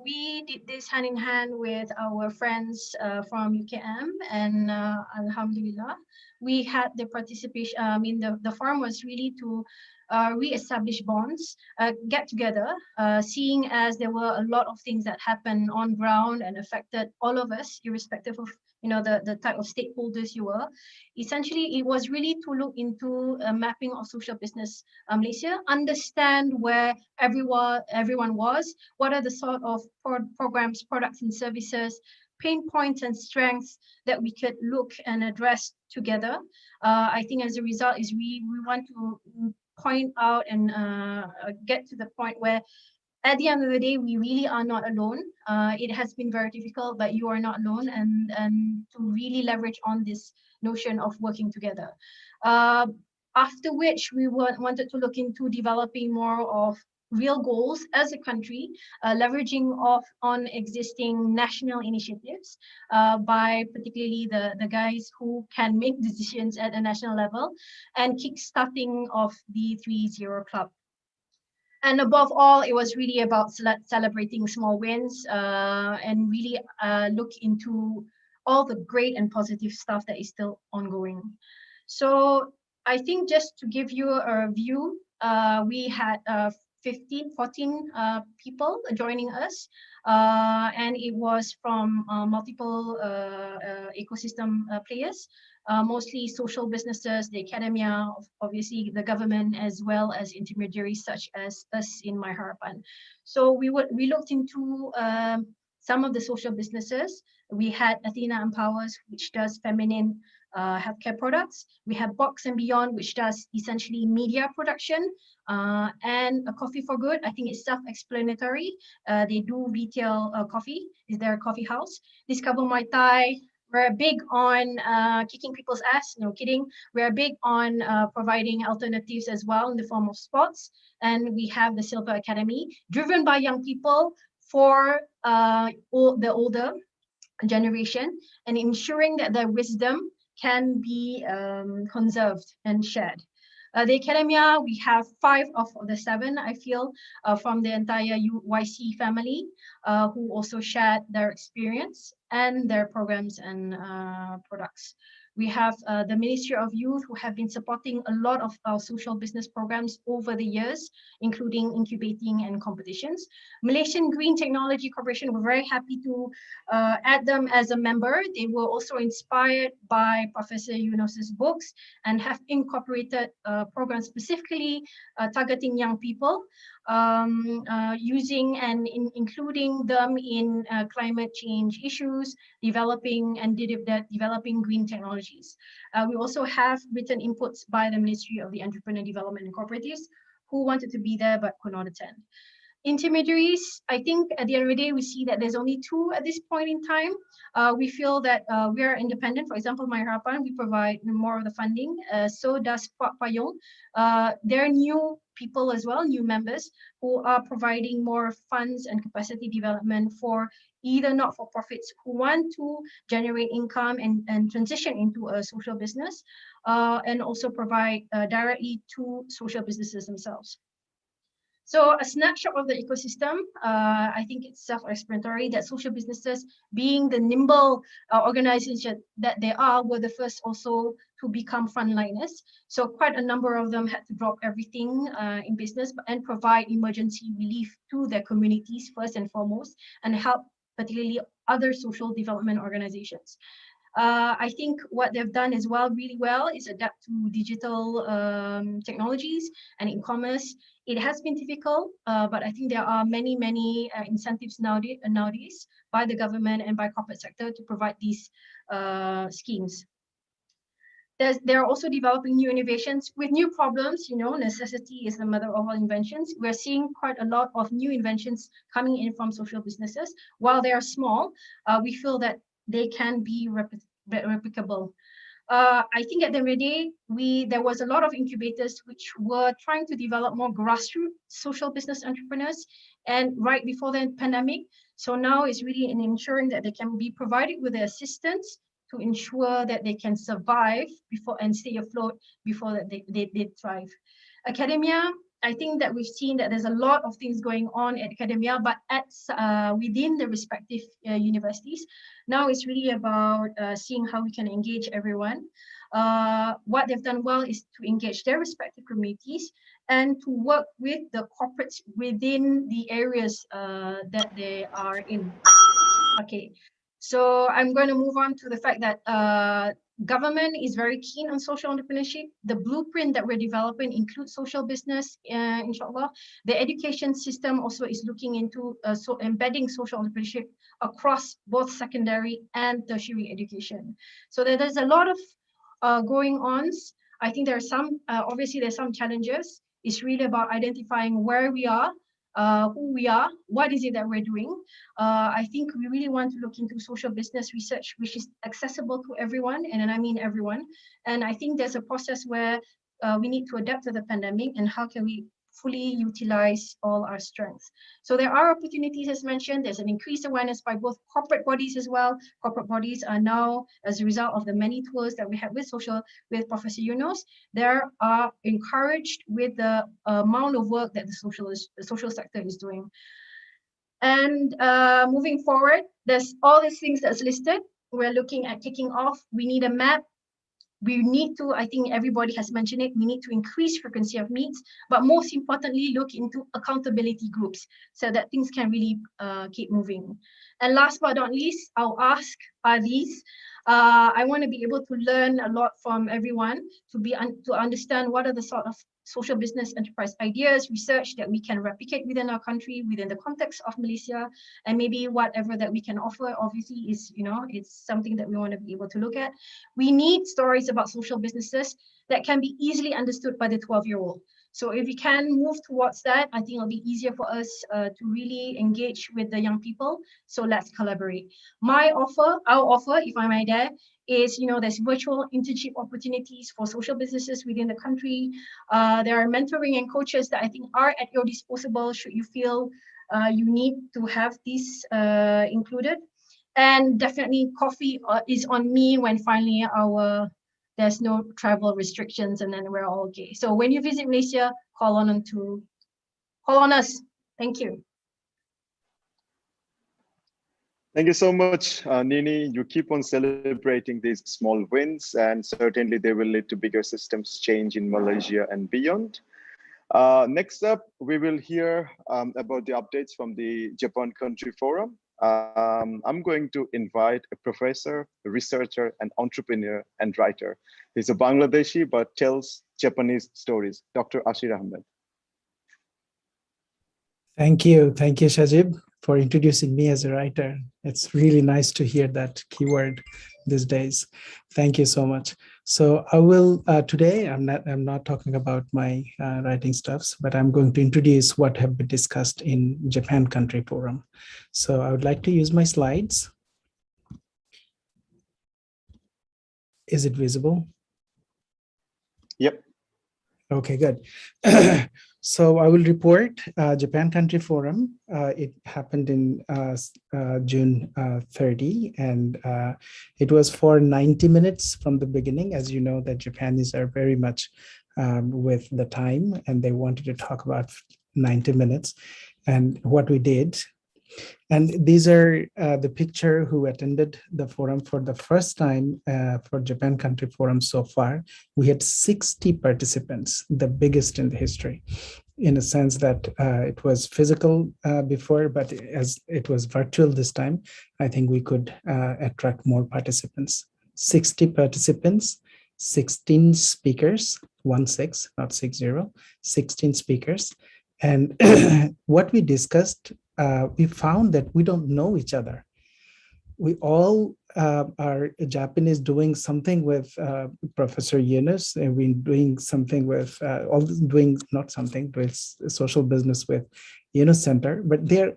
we did this hand in hand with our friends from UKM, and Alhamdulillah, we had the participation. I mean, the forum was really to re-establish bonds, get together, seeing as there were a lot of things that happened on ground and affected all of us, irrespective of the type of stakeholders you were. Essentially, it was really to look into a mapping of social business Malaysia, understand where everyone was, what are the sort of programs, products and services, pain points and strengths that we could look and address together. I think as a result is we want to point out and get to the point where at the end of the day, we really are not alone. It has been very difficult, but you are not alone, and to really leverage on this notion of working together. After which we wanted to look into developing more of real goals as a country, leveraging on existing national initiatives by particularly the guys who can make decisions at a national level, and kickstarting of the 3-0 Club. And above all, it was really about celebrating small wins and really look into all the great and positive stuff that is still ongoing. So I think just to give you a view, we had 14 people joining us, and it was from multiple ecosystem players, mostly social businesses, the academia, obviously the government, as well as intermediaries such as us in MyHarapan. So we looked into some of the social businesses. We had Athena Empowers, which does feminine healthcare products. We have Box and Beyond, which does essentially media production, and a Coffee for Good. I think it's self-explanatory. They do retail coffee. Is their coffee house. Discover Muay Thai. We're big on kicking people's ass, no kidding. We're big on providing alternatives as well in the form of sports. And we have the Silver Academy, driven by young people for the older generation, and ensuring that their wisdom can be conserved and shared. The academia, we have 5 of the 7, I feel, from the entire YC family, who also shared their experience and their programs and products. We have the Ministry of Youth, who have been supporting a lot of our social business programs over the years, including incubating and competitions. Malaysian Green Technology Corporation, we're very happy to add them as a member. They were also inspired by Professor Yunus's books and have incorporated programs specifically targeting young people, using and including them in climate change issues, developing green technologies. We also have written inputs by the Ministry of the Entrepreneur Development and Cooperatives, who wanted to be there but could not attend. Intermediaries, I think at the end of the day, we see that there's only 2 at this point in time. We feel that we are independent. For example, MyHarapan, we provide more of the funding. So does Puak Payung. They're new people as well, new members, who are providing more funds and capacity development for either not-for-profits who want to generate income and transition into a social business, and also provide directly to social businesses themselves. So a snapshot of the ecosystem, I think it's self-explanatory that social businesses, being the nimble organization that they are, were the first also to become frontliners. So quite a number of them had to drop everything in business and provide emergency relief to their communities first and foremost, and help particularly other social development organizations. I think what they've done as well, really well, is adapt to digital technologies and e-commerce. It has been difficult, but I think there are many incentives nowadays by the government and by corporate sector to provide these schemes. They're also developing new innovations with new problems. You know, necessity is the mother of all inventions. We're seeing quite a lot of new inventions coming in from social businesses. While they are small, we feel that they can be replicable. I think at the end of the day, there was a lot of incubators which were trying to develop more grassroots social business entrepreneurs, and right before the pandemic. So now it's really in ensuring that they can be provided with the assistance to ensure that they can survive before and stay afloat before that they thrive. Academia, I think that we've seen that there's a lot of things going on at academia, but within the respective universities. Now it's really about seeing how we can engage everyone. What they've done well is to engage their respective communities and to work with the corporates within the areas that they are in. Okay, so I'm going to move on to the fact that government is very keen on social entrepreneurship. The blueprint that we're developing includes social business, inshallah. The education system also is looking into embedding social entrepreneurship across both secondary and tertiary education. So there's a lot of going on. I think there are some, obviously there's some challenges. It's really about identifying where we are, who we are, what is it that we're doing. I think we really want to look into social business research, which is accessible to everyone, and I mean everyone. And I think there's a process where we need to adapt to the pandemic, and how can we fully utilize all our strengths. So there are opportunities, as mentioned. There's an increased awareness by both corporate bodies as well. Corporate bodies are now, as a result of the many tours that we had with Professor Yunus, they are encouraged with the amount of work that the social sector is doing. And moving forward, there's all these things that's listed. We're looking at kicking off. We need a map. We need to, I think everybody has mentioned it, we need to increase frequency of meets, but most importantly, look into accountability groups so that things can really keep moving. And last but not least, I'll ask are these. I want to be able to learn a lot from everyone to understand what are the sort of social business enterprise ideas, research that we can replicate within our country, within the context of Malaysia, and maybe whatever that we can offer, obviously, is, you know, it's something that we want to be able to look at. We need stories about social businesses that can be easily understood by the 12-year-old. So if we can move towards that, I think it'll be easier for us to really engage with the young people. So let's collaborate. Our offer, if I may dare, is, you know, there's virtual internship opportunities for social businesses within the country. There are mentoring and coaches that I think are at your disposal should you feel you need to have these included. And definitely coffee is on me when finally there's no travel restrictions and then we're all okay. So when you visit Malaysia, call on us. Thank you. Thank you so much, Nini. You keep on celebrating these small wins, and certainly they will lead to bigger systems change in Malaysia and beyond. Next up, we will hear about the updates from the Japan Country Forum. I'm going to invite a professor, a researcher, an entrepreneur, and writer. He's a Bangladeshi but tells Japanese stories, Dr. Ashir Ahmed. Thank you, Shajib, for introducing me as a writer. It's really nice to hear that keyword these days. Thank you so much. So I will today. I'm not talking about my writing stuffs, but I'm going to introduce what have been discussed in Japan Country Forum. So I would like to use my slides. Is it visible? Yep. Okay, good. So I will report Japan Country Forum. It happened in June 30, and it was for 90 minutes from the beginning. As you know, the Japanese are very much with the time, and they wanted to talk about 90 minutes. And what we did, and these are the picture who attended the forum for the first time for Japan Country Forum so far. We had 60 participants, the biggest in the history, in a sense that it was physical before, but as it was virtual this time, I think we could attract more participants. 60 participants, 16 speakers, 16, not 60, 16 speakers. And what we discussed, we found that we don't know each other. We all are Japanese doing something with Professor Yunus, and we're doing something with, doing social business with Yunus Center, but they're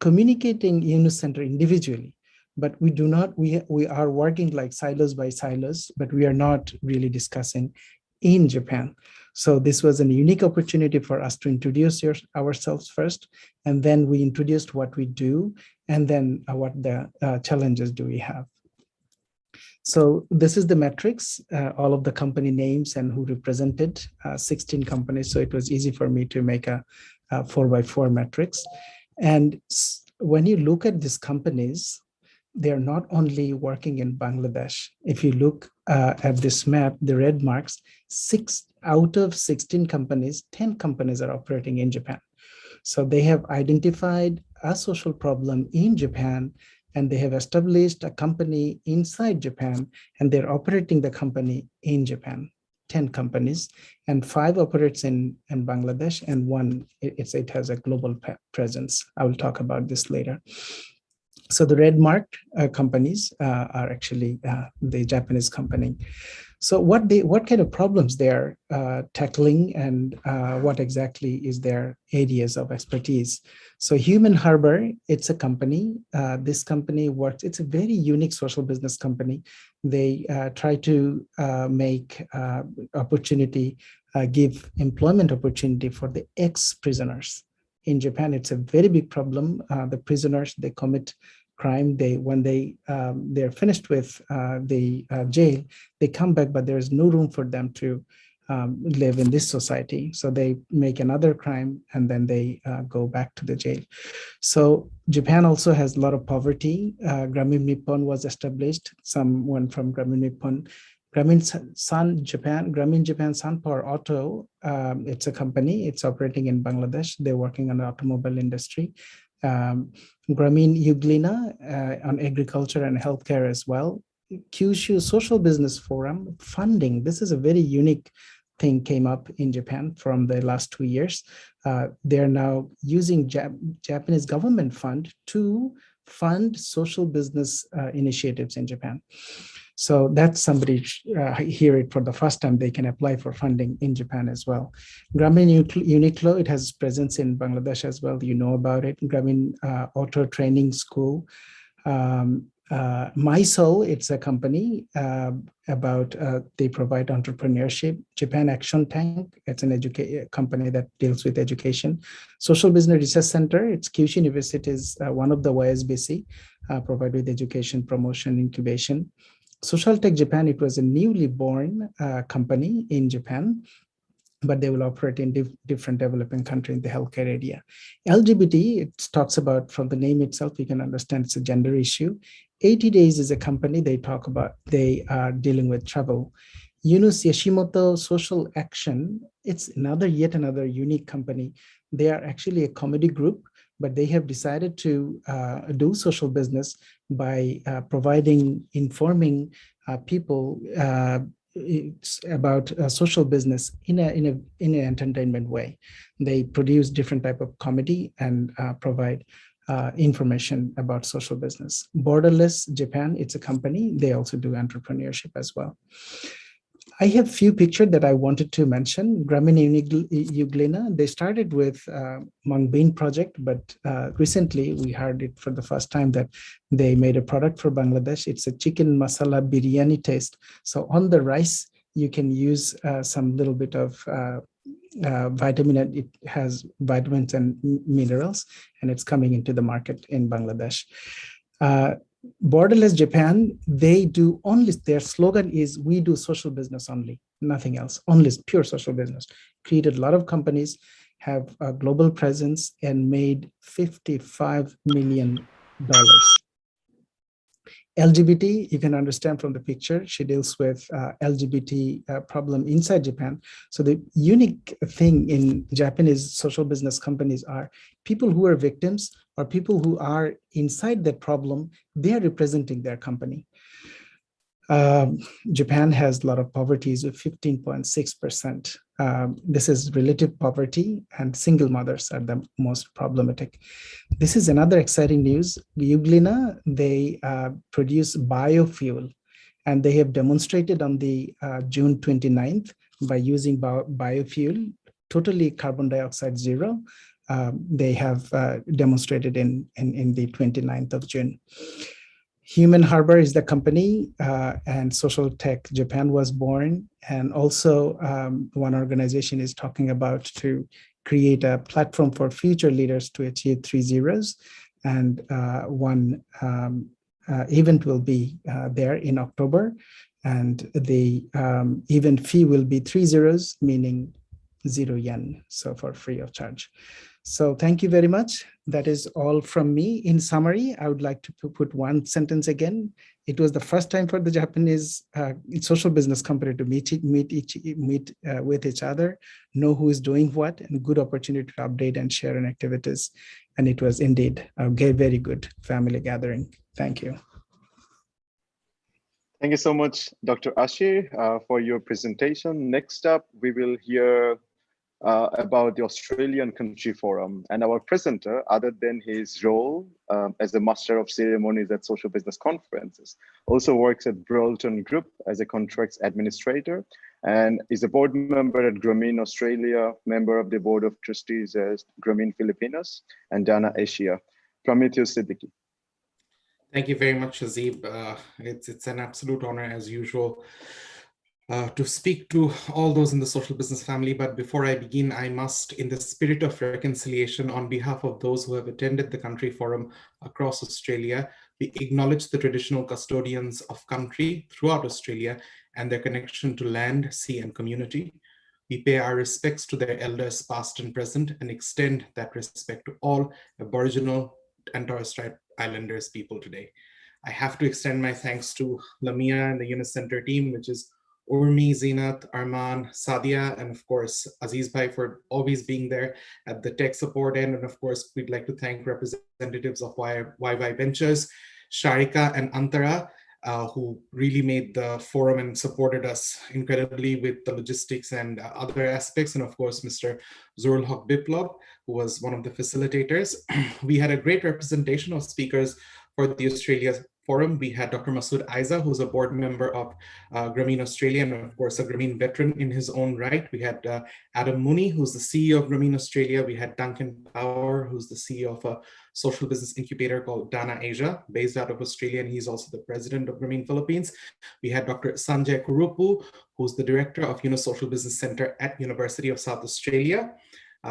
communicating Yunus Center individually. But we do not, we are working like silos by silos, but we are not really discussing in Japan. So this was a unique opportunity for us to introduce ourselves first, and then we introduced what we do, and then what the challenges do we have. So this is the metrics, all of the company names and who represented 16 companies. So it was easy for me to make a 4x4 matrix. And when you look at these companies, they're not only working in Bangladesh. If you look at this map, the red marks, 6 out of 16 companies, 10 companies are operating in Japan. So they have identified a social problem in Japan, and they have established a company inside Japan, and they're operating the company in Japan. 10 companies, and 5 operates in Bangladesh, and 1, it has a global presence. I will talk about this later. So the red marked companies are actually the Japanese company. So what kind of problems they are tackling, and what exactly is their areas of expertise? So Human Harbor, it's a company. This company works, it's a very unique social business company. They try to make opportunity, give employment opportunity for the ex-prisoners. In Japan, it's a very big problem. The prisoners, they commit crime. When they're finished with the jail, they come back, but there is no room for them to live in this society. So they make another crime, and then they go back to the jail. So Japan also has a lot of poverty. Grameen Nippon was established. Someone from Grameen Nippon, Grameen Japan Sun Power Auto, it's a company. It's operating in Bangladesh. They're working on the automobile industry. Grameen Uglina on agriculture and healthcare as well. Kyushu Social Business Forum funding. This is a very unique thing came up in Japan from the last 2 years. They're now using Japanese government fund to fund social business initiatives in Japan. So that's somebody hear it for the first time, they can apply for funding in Japan as well. Grameen Uniqlo, it has presence in Bangladesh as well. You know about it. Grameen Auto Training School. MySoul, it's a company about, they provide entrepreneurship. Japan Action Tank, it's an company that deals with education. Social Business Research Center, it's Kyushu University, is one of the YSBC, provide with education, promotion, incubation. Social Tech Japan, it was a newly born company in Japan, but they will operate in different developing countries in the healthcare area. LGBT, it talks about, from the name itself, you can understand it's a gender issue. 80 Days is a company they talk about, they are dealing with travel. Yunus Yoshimoto Social Action, it's yet another unique company. They are actually a comedy group, but they have decided to do social business by informing people about social business in an entertainment way. They produce different type of comedy and provide information about social business. Borderless Japan, it's a company. They also do entrepreneurship as well. I have few pictures that I wanted to mention. Grameen Uglina, they started with Mung Bean project, but recently we heard it for the first time that they made a product for Bangladesh. It's a chicken masala biryani taste. So on the rice, you can use some little bit of vitamin. It has vitamins and minerals, and it's coming into the market in Bangladesh. Borderless Japan, they do only, their slogan is, we do social business only, nothing else, only pure social business. Created a lot of companies, have a global presence and made $55 million. LGBT, you can understand from the picture, she deals with LGBT problem inside Japan. So the unique thing in Japanese social business companies are people who are victims or people who are inside that problem, they are representing their company. Japan has a lot of poverty, with 15.6%. This is relative poverty, and single mothers are the most problematic. This is another exciting news. Euglena, they produce biofuel, and they have demonstrated on the June 29th by using biofuel, totally carbon dioxide zero. They have demonstrated in the 29th of June. Human Harbor is the company, and Social Tech Japan was born. And also one organization is talking about to create a platform for future leaders to achieve 3 zeros. And one event will be there in October. And the event fee will be 3 zeros, meaning 0 yen, so for free of charge. So thank you very much. That is all from me. In summary, I would like to put one sentence again. It was the first time for the Japanese social business company to meet with each other, know who is doing what, and good opportunity to update and share on activities. And it was indeed a very good family gathering. Thank you. Thank you so much, Dr. Ashir, for your presentation. Next up, we will hear about the Australian Country Forum. And our presenter, other than his role as the Master of Ceremonies at Social Business Conferences, also works at Brolton Group as a contracts administrator and is a board member at Grameen Australia, member of the Board of Trustees at Grameen Filipinas and Dana Asia. Prometheus Siddiqui. Thank you very much, Shazib. It's an absolute honor, as usual, to speak to all those in the social business family. But before I begin, I must, in the spirit of reconciliation, on behalf of those who have attended the Country Forum across Australia, we acknowledge the traditional custodians of country throughout Australia and their connection to land, sea, and community. We pay our respects to their elders, past and present, and extend that respect to all Aboriginal and Torres Strait Islanders people today. I have to extend my thanks to Lamia and the Yunus Center team, which is Urmi, Zinat, Arman, Sadia, and of course, Aziz Bhai for always being there at the tech support end. And of course, we'd like to thank representatives of YY Ventures, Sharika and Antara, who really made the forum and supported us incredibly with the logistics and other aspects. And of course, Mr. Zurul Haq Biplab, who was one of the facilitators. We had a great representation of speakers for the Australia Forum. We had Dr. Masood Aiza, who's a board member of Grameen Australia, and of course, a Grameen veteran in his own right. We had Adam Mooney, who's the CEO of Grameen Australia. We had Duncan Power, who's the CEO of a social business incubator called Dana Asia, based out of Australia, and he's also the president of Grameen Philippines. We had Dr. Sanjay Kurupu, who's the director of Yunus Social Business Center at University of South Australia.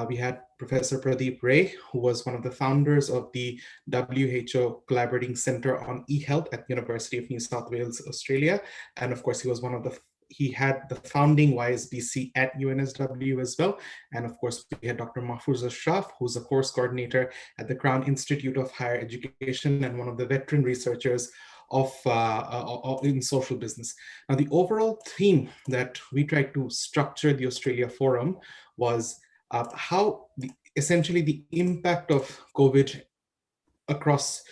We had Professor Pradeep Ray, who was one of the founders of the WHO Collaborating Center on eHealth at University of New South Wales, Australia. And of course, he had the founding YSBC at UNSW as well. And of course, we had Dr. Mahfouz Ashraf, who's a course coordinator at the Crown Institute of Higher Education and one of the veteran researchers in social business. Now, the overall theme that we tried to structure the Australia Forum was how essentially the impact of COVID across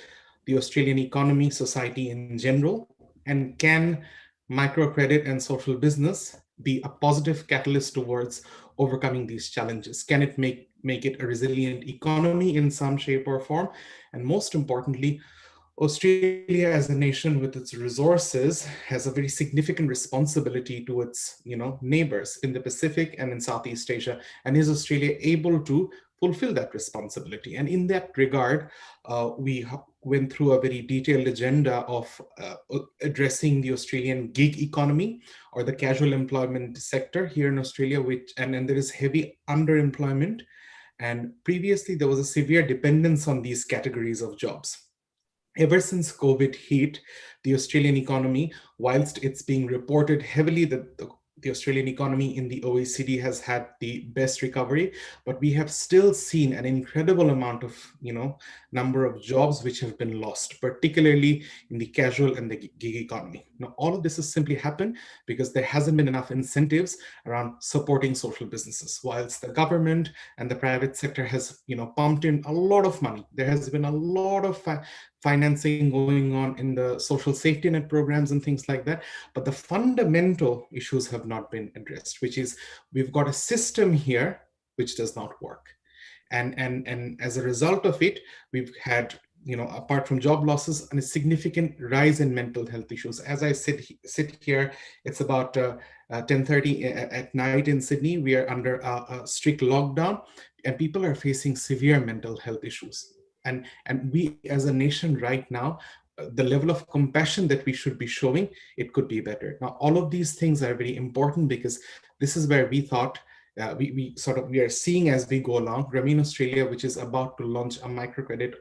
the Australian economy, society in general, and can microcredit and social business be a positive catalyst towards overcoming these challenges? Can it make it a resilient economy in some shape or form? And most importantly, Australia as a nation with its resources has a very significant responsibility to its neighbors in the Pacific and in Southeast Asia. And is Australia able to fulfill that responsibility? And in that regard, we went through a very detailed agenda of addressing the Australian gig economy or the casual employment sector here in Australia, and there is heavy underemployment. And previously there was a severe dependence on these categories of jobs. Ever since COVID hit, the Australian economy, whilst it's being reported heavily that the Australian economy in the OECD has had the best recovery, but we have still seen an incredible amount of, number of jobs which have been lost, particularly in the casual and the gig economy. Now, all of this has simply happened because there hasn't been enough incentives around supporting social businesses. Whilst the government and the private sector has, pumped in a lot of money, there has been a lot of financing going on in the social safety net programs and things like that. But the fundamental issues have not been addressed, which is we've got a system here which does not work. And as a result of it, we've had, apart from job losses, and a significant rise in mental health issues. As I sit here, it's about 10:30 at night in Sydney. We are under a strict lockdown, and people are facing severe mental health issues. And we as a nation right now, the level of compassion that we should be showing, it could be better. Now, all of these things are very important because this is where we thought we are seeing as we go along. Grameen Australia, which is about to launch a microcredit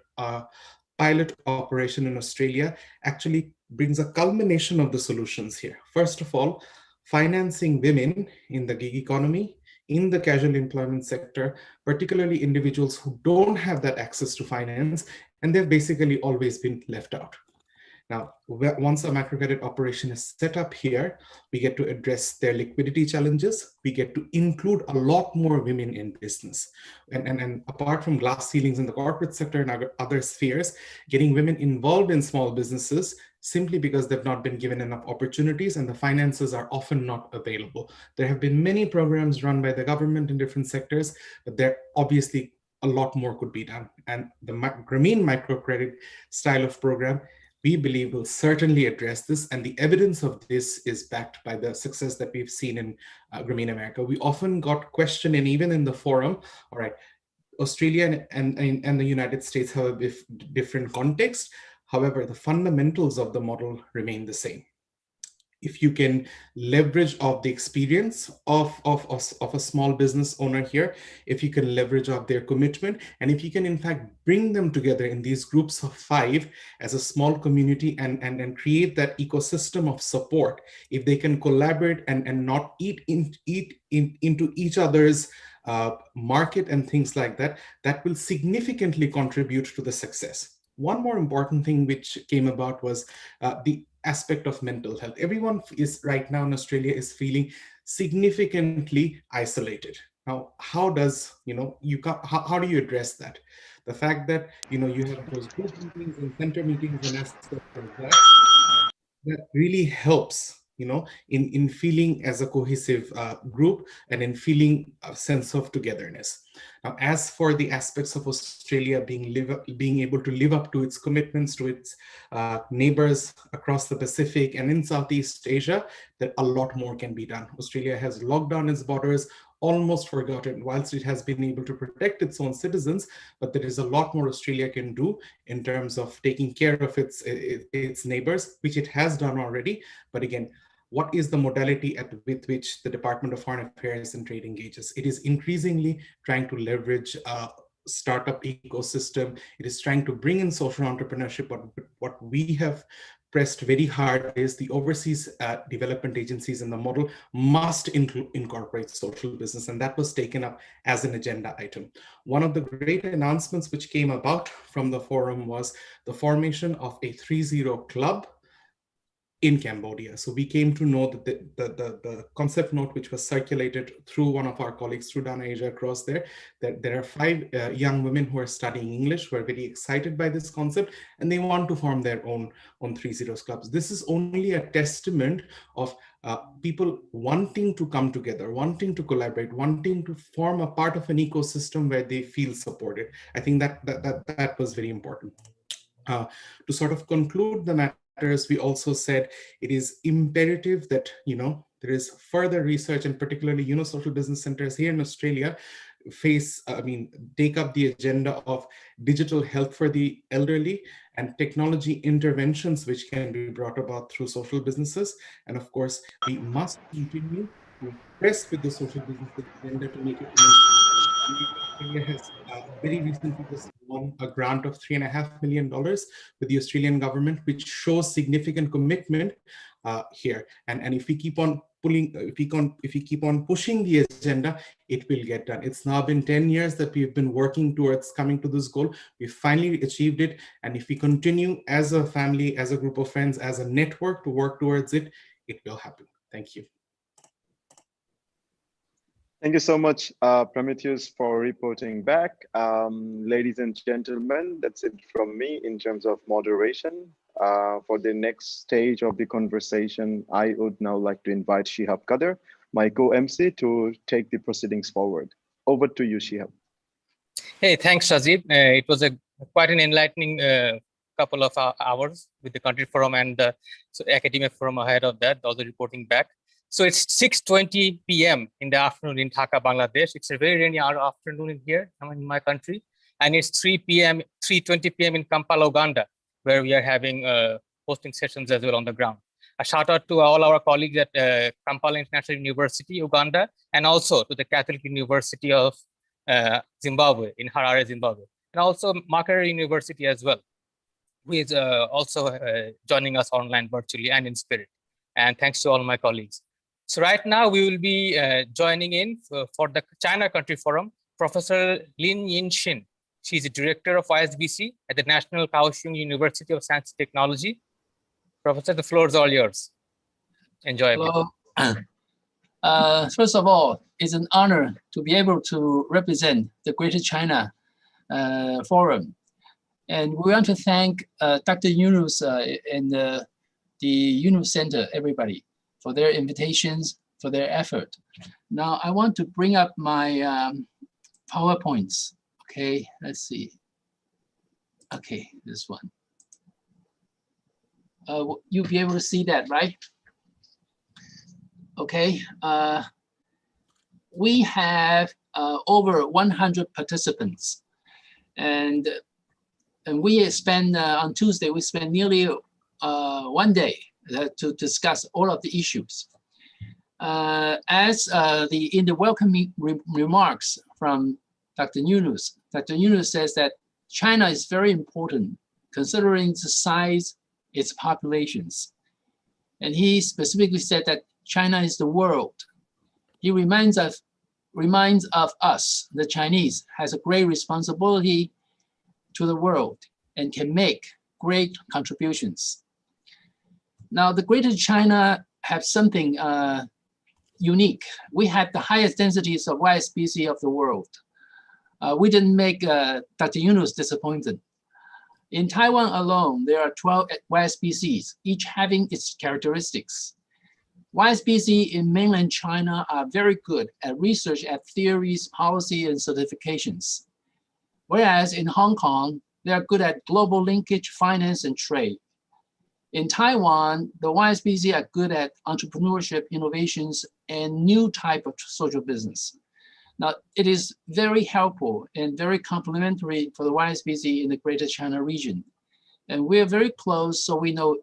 pilot operation in Australia, actually brings a culmination of the solutions here. First of all, financing women in the gig economy, in the casual employment sector, particularly individuals who don't have that access to finance, and they've basically always been left out. Now, once a microcredit operation is set up here, we get to address their liquidity challenges. We get to include a lot more women in business. And apart from glass ceilings in the corporate sector and other spheres, getting women involved in small businesses simply because they've not been given enough opportunities and the finances are often not available. There have been many programs run by the government in different sectors, but there obviously a lot more could be done. And the Grameen microcredit style of program, we believe, will certainly address this, and the evidence of this is backed by the success that we've seen in Grameen America. We often got questioned, and even in the forum, all right, Australia and the United States have a different context. However, the fundamentals of the model remain the same. If you can leverage off the experience of a small business owner here, if you can leverage off their commitment, and if you can in fact bring them together in these groups of 5 as a small community and create that ecosystem of support, if they can collaborate and not eat into each other's market and things like that, that will significantly contribute to the success. One more important thing which came about was the aspect of mental health. Everyone is right now in Australia is feeling significantly isolated. Now, how does, how do you address that? The fact that, you have those group meetings and center meetings and aspects like that really helps, in feeling as a cohesive group and in feeling a sense of togetherness. Now, as for the aspects of Australia being able to live up to its commitments to its neighbors across the Pacific and in Southeast Asia, that a lot more can be done. Australia has locked down its borders, almost forgotten, whilst it has been able to protect its own citizens, but there is a lot more Australia can do in terms of taking care of its neighbors, which it has done already. But again, what is the modality with which the Department of Foreign Affairs and Trade engages? It is increasingly trying to leverage a startup ecosystem. It is trying to bring in social entrepreneurship. But what we have pressed very hard is the overseas development agencies in the model must incorporate social business, and that was taken up as an agenda item. One of the great announcements which came about from the forum was the formation of a 3-0 club in Cambodia. So we came to know that the concept note which was circulated through one of our colleagues through Dana Asia across there, that there are 5 young women who are studying English, who are very excited by this concept, and they want to form their own 3-0 clubs. This is only a testament of people wanting to come together, wanting to collaborate, wanting to form a part of an ecosystem where they feel supported. I think that was very important. To sort of conclude the matter, we also said it is imperative that there is further research, and particularly social business centers here in Australia take up the agenda of digital health for the elderly and technology interventions which can be brought about through social businesses. And of course, we must continue to press with the social business agenda to make it. Australia has very recently just won a grant of $3.5 million with the Australian government, which shows significant commitment here. And if we keep on pulling, if we keep on pushing the agenda, it will get done. It's now been 10 years that we've been working towards coming to this goal. We finally achieved it. And if we continue as a family, as a group of friends, as a network to work towards it, it will happen. Thank you. Thank you so much, Prometheus, for reporting back. Ladies and gentlemen, that's it from me in terms of moderation. For the next stage of the conversation, I would now like to invite Shihab Kader, my co-MC, to take the proceedings forward. Over to you, Shihab. Hey, thanks, Shazib. It was quite an enlightening couple of hours with the Country Forum and the Academia Forum ahead of that, also reporting back. So it's 6:20 p.m. in the afternoon in Dhaka, Bangladesh. It's a very rainy afternoon in here, in my country. And it's 3:20 p.m. in Kampala, Uganda, where we are having hosting sessions as well on the ground. A shout out to all our colleagues at Kampala International University, Uganda, and also to the Catholic University of Zimbabwe, in Harare, Zimbabwe, and also Makerere University as well, who is also joining us online virtually and in spirit. And thanks to all my colleagues. So right now we will be joining in for the China Country Forum, Professor Lin Yinxin. She's the director of YSBC at the National Kaohsiung University of Science and Technology. Professor, the floor is all yours. Enjoy. Hello. First of all, it's an honor to be able to represent the Greater China Forum. And we want to thank Dr. Yunus and the Yunus Center, everybody, for their invitations, for their effort. Now, I want to bring up my PowerPoints. Okay, let's see. Okay, this one. You'll be able to see that, right? Okay. We have over 100 participants, and we spend on Tuesday, we spend nearly 1 day to discuss all of the issues. In the welcoming remarks from Dr. Yunus says that China is very important considering the size, its populations. And he specifically said that China is the world. He reminds of us, the Chinese, has a great responsibility to the world and can make great contributions. Now, the Greater China have something unique. We have the highest densities of YSBC of the world. We didn't make Dr. Yunus disappointed. In Taiwan alone, there are 12 YSBCs, each having its characteristics. YSBC in mainland China are very good at research at theories, policy, and certifications. Whereas in Hong Kong, they are good at global linkage, finance, and trade. In Taiwan, the YSBC are good at entrepreneurship, innovations, and new type of social business. Now, it is very helpful and very complementary for the YSBC in the Greater China region. And we're very close, so we know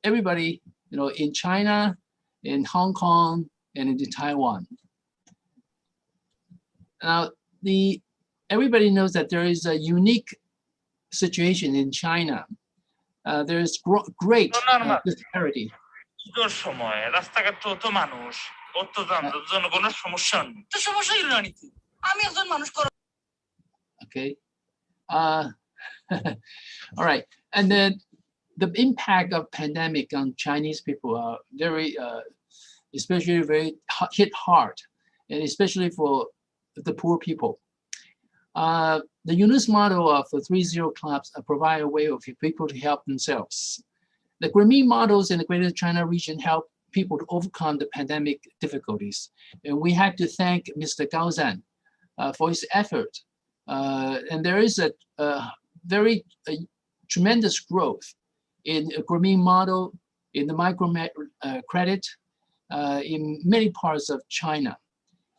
everybody, in China, in Hong Kong, and in Taiwan. Now, everybody knows that there is a unique situation in China. There is great disparity. Okay. All right. And then the impact of pandemic on Chinese people are especially very hit hard, and especially for the poor people. The Yunus model of the 3-0 clubs provide a way for people to help themselves. The Grameen models in the Greater China region help people to overcome the pandemic difficulties. And we have to thank Mr. Gao Zhan for his effort. And there is a very tremendous growth in a Grameen model, in the microcredit, in many parts of China.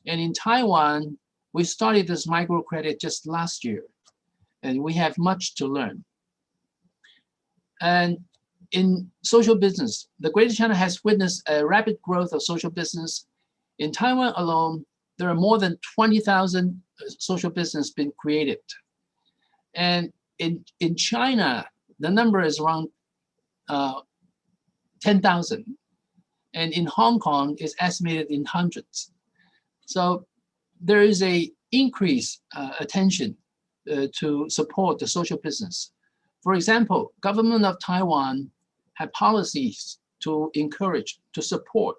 And in Taiwan, we started this microcredit just last year, and we have much to learn. And in social business, the Greater China has witnessed a rapid growth of social business. In Taiwan alone, there are more than 20,000 social business been created. And in China, the number is around 10,000. And in Hong Kong, it's estimated in hundreds. So there is a increased attention to support the social business. For example, government of Taiwan have policies to encourage, to support,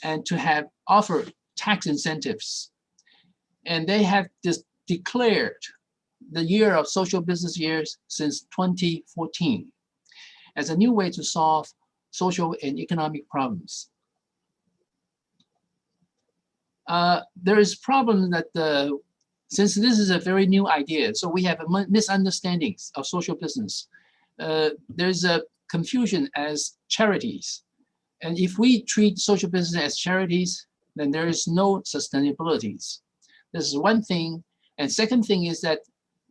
and to have offer tax incentives. And they have declared the year of social business years since 2014 as a new way to solve social and economic problems. There is problem that since this is a very new idea, so we have misunderstandings of social business. There's a confusion as charities. And if we treat social business as charities, then there is no sustainabilities. This is one thing. And second thing is that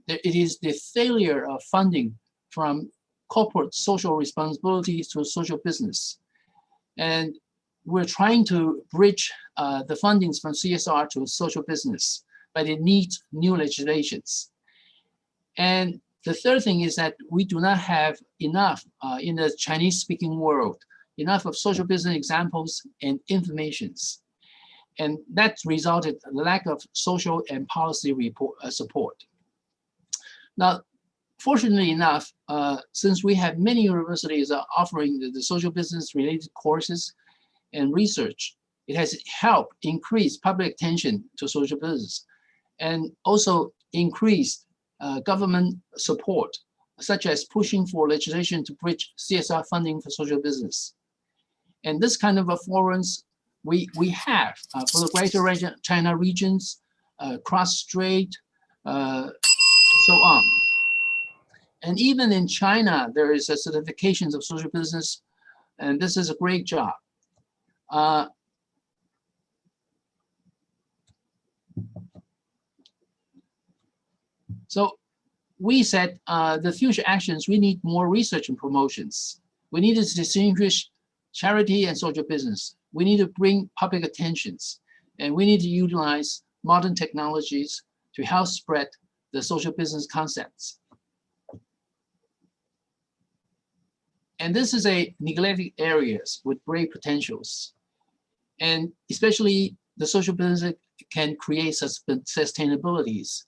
it is the failure of funding from corporate social responsibilities to social business. And we're trying to bridge the fundings from CSR to social business, but it needs new legislations. And the third thing is that we do not have enough in the Chinese-speaking world, enough of social business examples and informations. And that resulted in the lack of social and policy support. Now, fortunately enough, since we have many universities offering the social business related courses and research, it has helped increase public attention to social business and also increased government support, such as pushing for legislation to bridge CSR funding for social business. And this kind of forums we have for the Greater China regions, cross-strait, so on. And even in China, there is a certifications of social business, and this is a great job. So we said the future actions, we need more research and promotions. We need to distinguish charity and social business. We need to bring public attentions, and we need to utilize modern technologies to help spread the social business concepts. And this is a neglected areas with great potentials. And especially the social business can create sustainabilities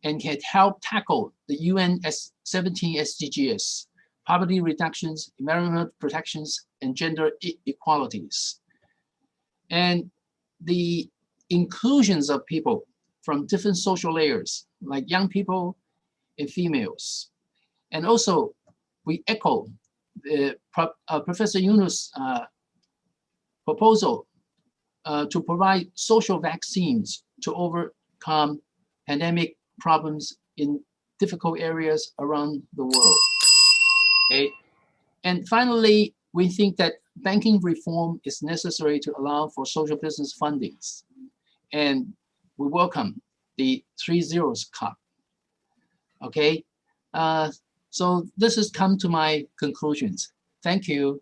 and can help tackle the UN 17 SDGs, poverty reductions, environmental protections, and gender equalities. And the inclusions of people from different social layers, like young people and females. And also, we echo Professor Yunus' proposal to provide social vaccines to overcome pandemic problems in difficult areas around the world. Okay. And finally, we think that banking reform is necessary to allow for social business fundings. And we welcome the 3 Zeros Cup. Okay. So this has come to my conclusions. Thank you.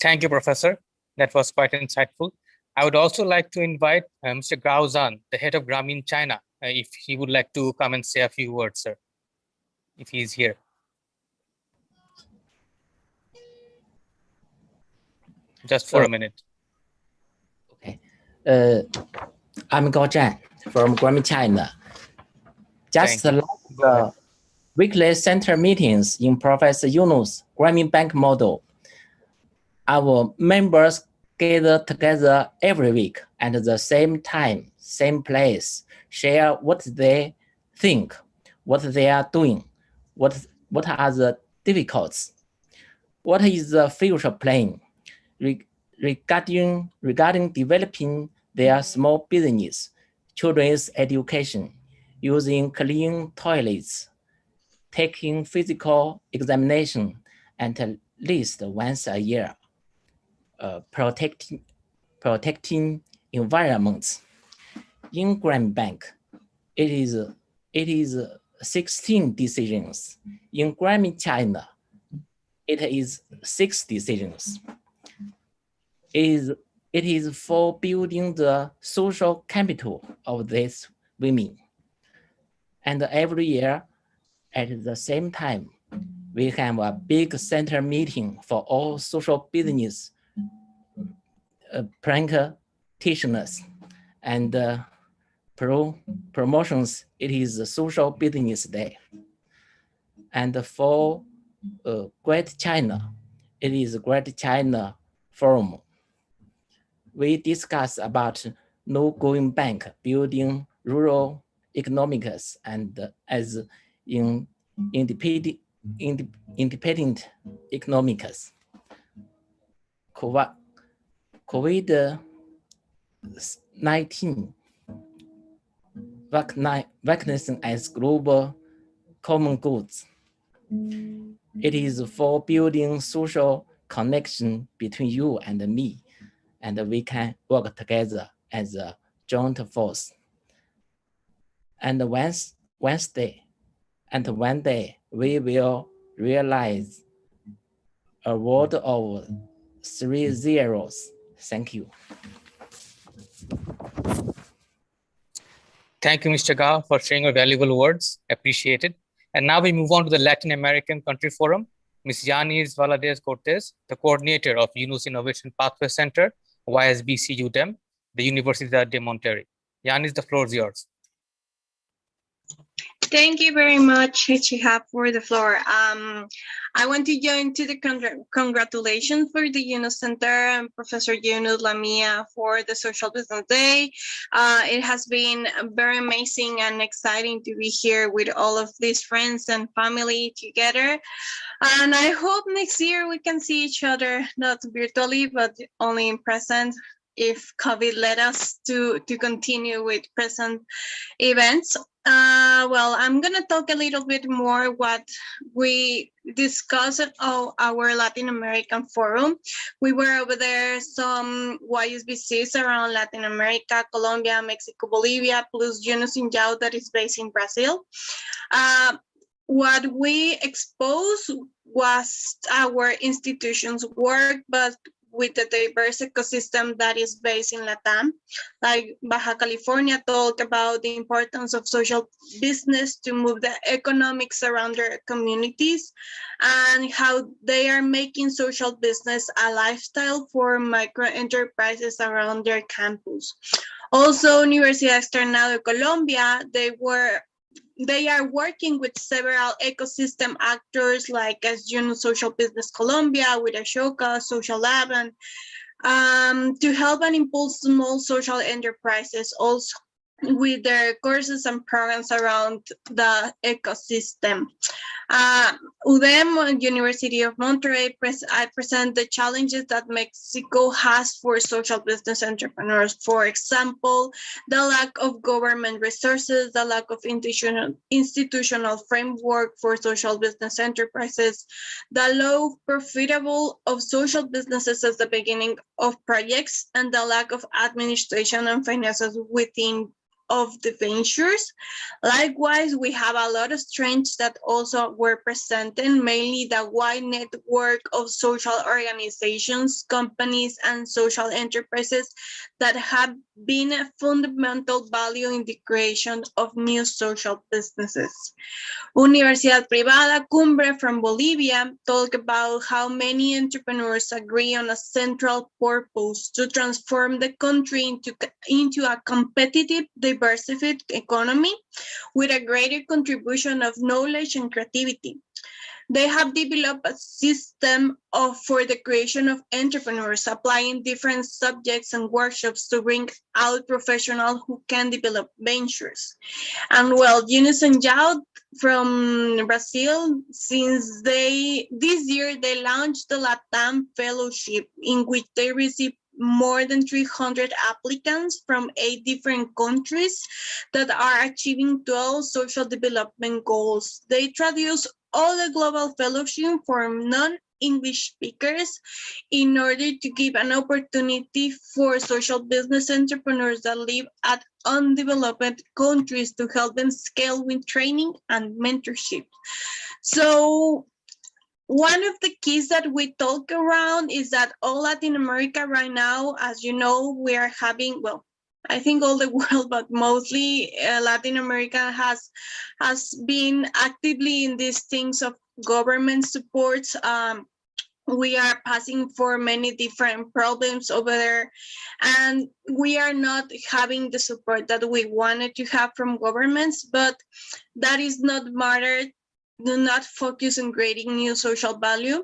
Thank you, Professor. That was quite insightful. I would also like to invite Mr. Gao Zhan, the head of Grameen China, if he would like to come and say a few words, sir, if he is here. Just for a minute. Okay. I'm Gao Zhan from Grameen China. Just like the weekly center meetings in Professor Yunus' Grameen Bank model, our members gather together every week at the same time, same place, share what they think, what they are doing, what are the difficulties, what is the future plan regarding developing their small business, children's education, using clean toilets, taking physical examination at least once a year, protecting environments. In Grameen Bank, it is 16 decisions. In Grameen China, it is 6 decisions. It is for building the social capital of these women. And every year, at the same time, we have a big center meeting for all social business practitioners and promotions. It is a social business day. And for Great China, it is Great China Forum. We discuss about no going back, building rural economics, and as in independent economics. COVID-19 vaccination as global common goods. It is for building social connection between you and me, and we can work together as a joint force. And one day we will realize a world of 3 zeros. Thank you. Thank you, Mr. Gao, for sharing your valuable words. Appreciated. And now we move on to the Latin American Country Forum. Ms. Yanis Valadez Cortez, the coordinator of UNOS Innovation Pathway Center, YSBC UDEM, the Universidad de Monterrey. Yanis, the floor is yours. Thank you very much, Chihab, for the floor. I want to join to the congratulations for the UNOS Center and Professor Yunus Lamia for the Social Business Day. It has been very amazing and exciting to be here with all of these friends and family together. And I hope next year we can see each other, not virtually, but only in person, if COVID led us to continue with present events. Well, I'm going to talk a little bit more what we discussed at our Latin American Forum. We were over there, some YSBCs around Latin America, Colombia, Mexico, Bolivia, plus UNOS INJAU that is based in Brazil. What we exposed was our institution's work, but with the diverse ecosystem that is based in LATAM. Like Baja California talked about the importance of social business to move the economics around their communities and how they are making social business a lifestyle for micro enterprises around their campus. Also, Universidad Externado de Colombia, they are working with several ecosystem actors like as UNOS Social Business Colombia, with Ashoka, Social Lab, and to help and impulse small social enterprises also with their courses and programs around the ecosystem. UDEM, University of Monterrey, I present the challenges that Mexico has for social business entrepreneurs. For example, the lack of government resources, the lack of institutional framework for social business enterprises, the low profitability of social businesses as the beginning of projects, and the lack of administration and finances within of the ventures. Likewise, we have a lot of strengths that also were presented, mainly the wide network of social organizations, companies, and social enterprises that have been a fundamental value in the creation of new social businesses. Universidad Privada Cumbre from Bolivia talked about how many entrepreneurs agree on a central purpose to transform the country into a competitive, diversified economy with a greater contribution of knowledge and creativity. They have developed a system for the creation of entrepreneurs, applying different subjects and workshops to bring out professionals who can develop ventures. And well, UNOS INJAU from Brazil, since this year they launched the LATAM Fellowship, in which they received more than 300 applicants from 8 different countries that are achieving 12 social development goals. They traduce all the global fellowship for non-English speakers in order to give an opportunity for social business entrepreneurs that live at undeveloped countries to help them scale with training and mentorship. So one of the keys that we talk around is that all Latin America right now, as you know, we are having, well, I think all the world, but mostly Latin America has been actively in these things of government supports. We are passing for many different problems over there, and we are not having the support that we wanted to have from governments, but that is not matter. Do not focus on creating new social value.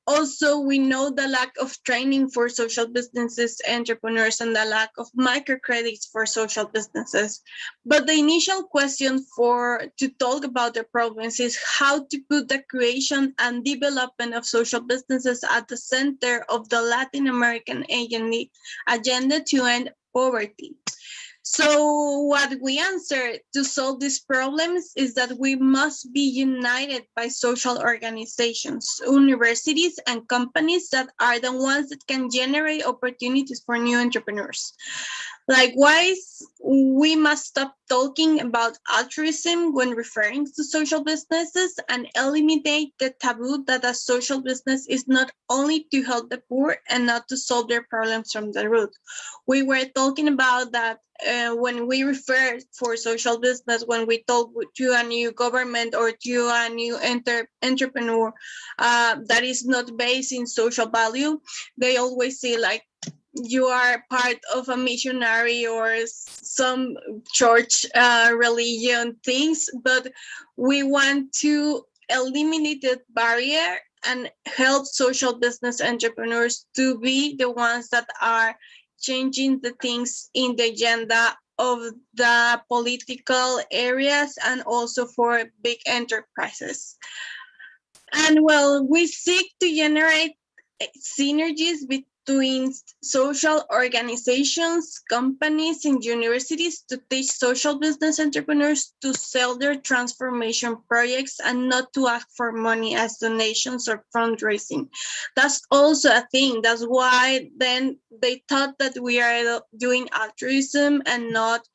Also, we know the lack of training for social businesses, entrepreneurs, and the lack of microcredits for social businesses. But the initial question to talk about the problems is how to put the creation and development of social businesses at the center of the Latin American agenda to end poverty. So what we answer to solve these problems is that we must be united by social organizations, universities, and companies that are the ones that can generate opportunities for new entrepreneurs. Likewise, we must stop talking about altruism when referring to social businesses and eliminate the taboo that a social business is not only to help the poor and not to solve their problems from the root. We were talking about that when we refer for social business, when we talk to a new government or to a new entrepreneur that is not based in social value, they always say like, you are part of a missionary or some church religion things, but we want to eliminate that barrier and help social business entrepreneurs to be the ones that are changing the things in the agenda of the political areas and also for big enterprises. And well, we seek to generate synergies between social organizations, companies, and universities to teach social business entrepreneurs to sell their transformation projects and not to ask for money as donations or fundraising. That's also a thing. That's why then they thought that we are doing altruism and not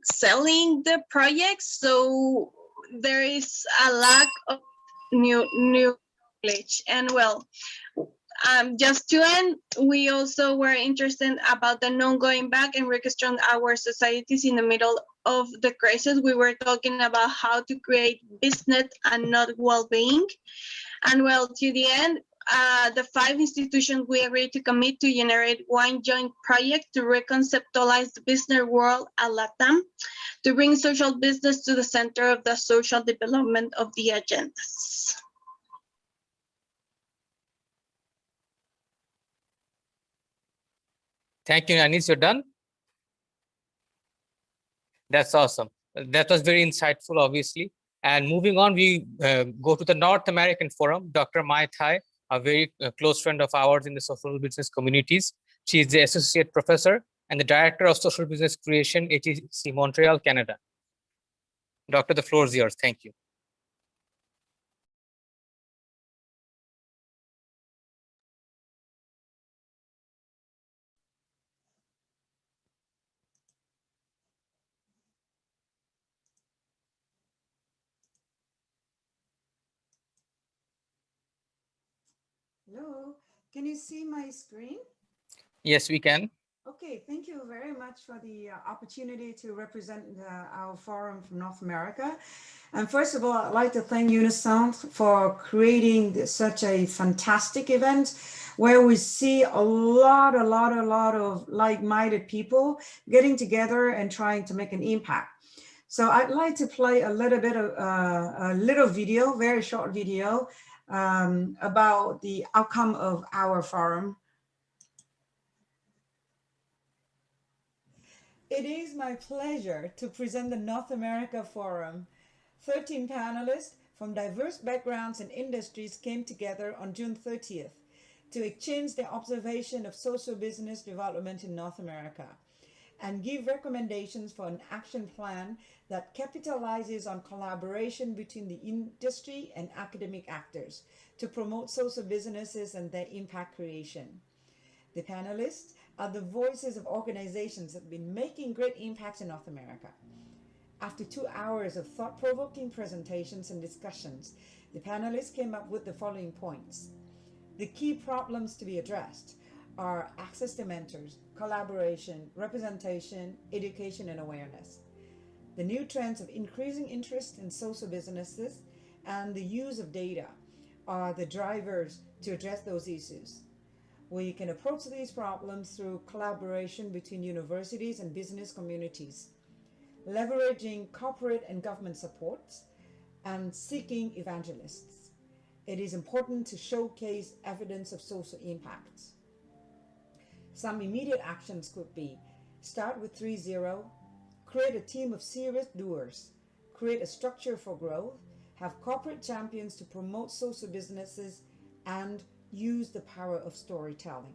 selling the projects. So there is a lack of new knowledge. And well, just to end, we also were interested about the non-going back and reconstruct our societies in the middle of the crisis. We were talking about how to create business and not well-being. And well, to the end, the 5 institutions we agreed to commit to generate one joint project to reconceptualize the business world at LATAM, to bring social business to the center of the social development of the agendas. Thank you, Anis. You're done? That's awesome. That was very insightful, obviously. And moving on, we go to the North American Forum. Dr. Mai Thai, a very close friend of ours in the social business communities. She is the Associate Professor and the Director of Social Business Creation, HEC Montreal, Canada. Doctor, the floor is yours. Thank you. Hello, can you see my screen? Yes, we can. Okay, thank you very much for the opportunity to represent our forum from North America. And first of all, I'd like to thank Unisound for creating such a fantastic event where we see a lot of like-minded people getting together and trying to make an impact. So I'd like to play a little bit of a little video, very short video, about the outcome of our forum. It is my pleasure to present the North America Forum. 13 panelists from diverse backgrounds and industries came together on June 30th to exchange their observation of social business development in North America and give recommendations for an action plan that capitalizes on collaboration between the industry and academic actors to promote social businesses and their impact creation. The panelists are the voices of organizations that have been making great impacts in North America. After 2 hours of thought-provoking presentations and discussions, the panelists came up with the following points. The key problems to be addressed are access to mentors, collaboration, representation, education, and awareness. The new trends of increasing interest in social businesses and the use of data are the drivers to address those issues. We can approach these problems through collaboration between universities and business communities, leveraging corporate and government supports, and seeking evangelists. It is important to showcase evidence of social impacts. Some immediate actions could be: start with 3-0, create a team of serious doers, create a structure for growth, have corporate champions to promote social businesses, and use the power of storytelling.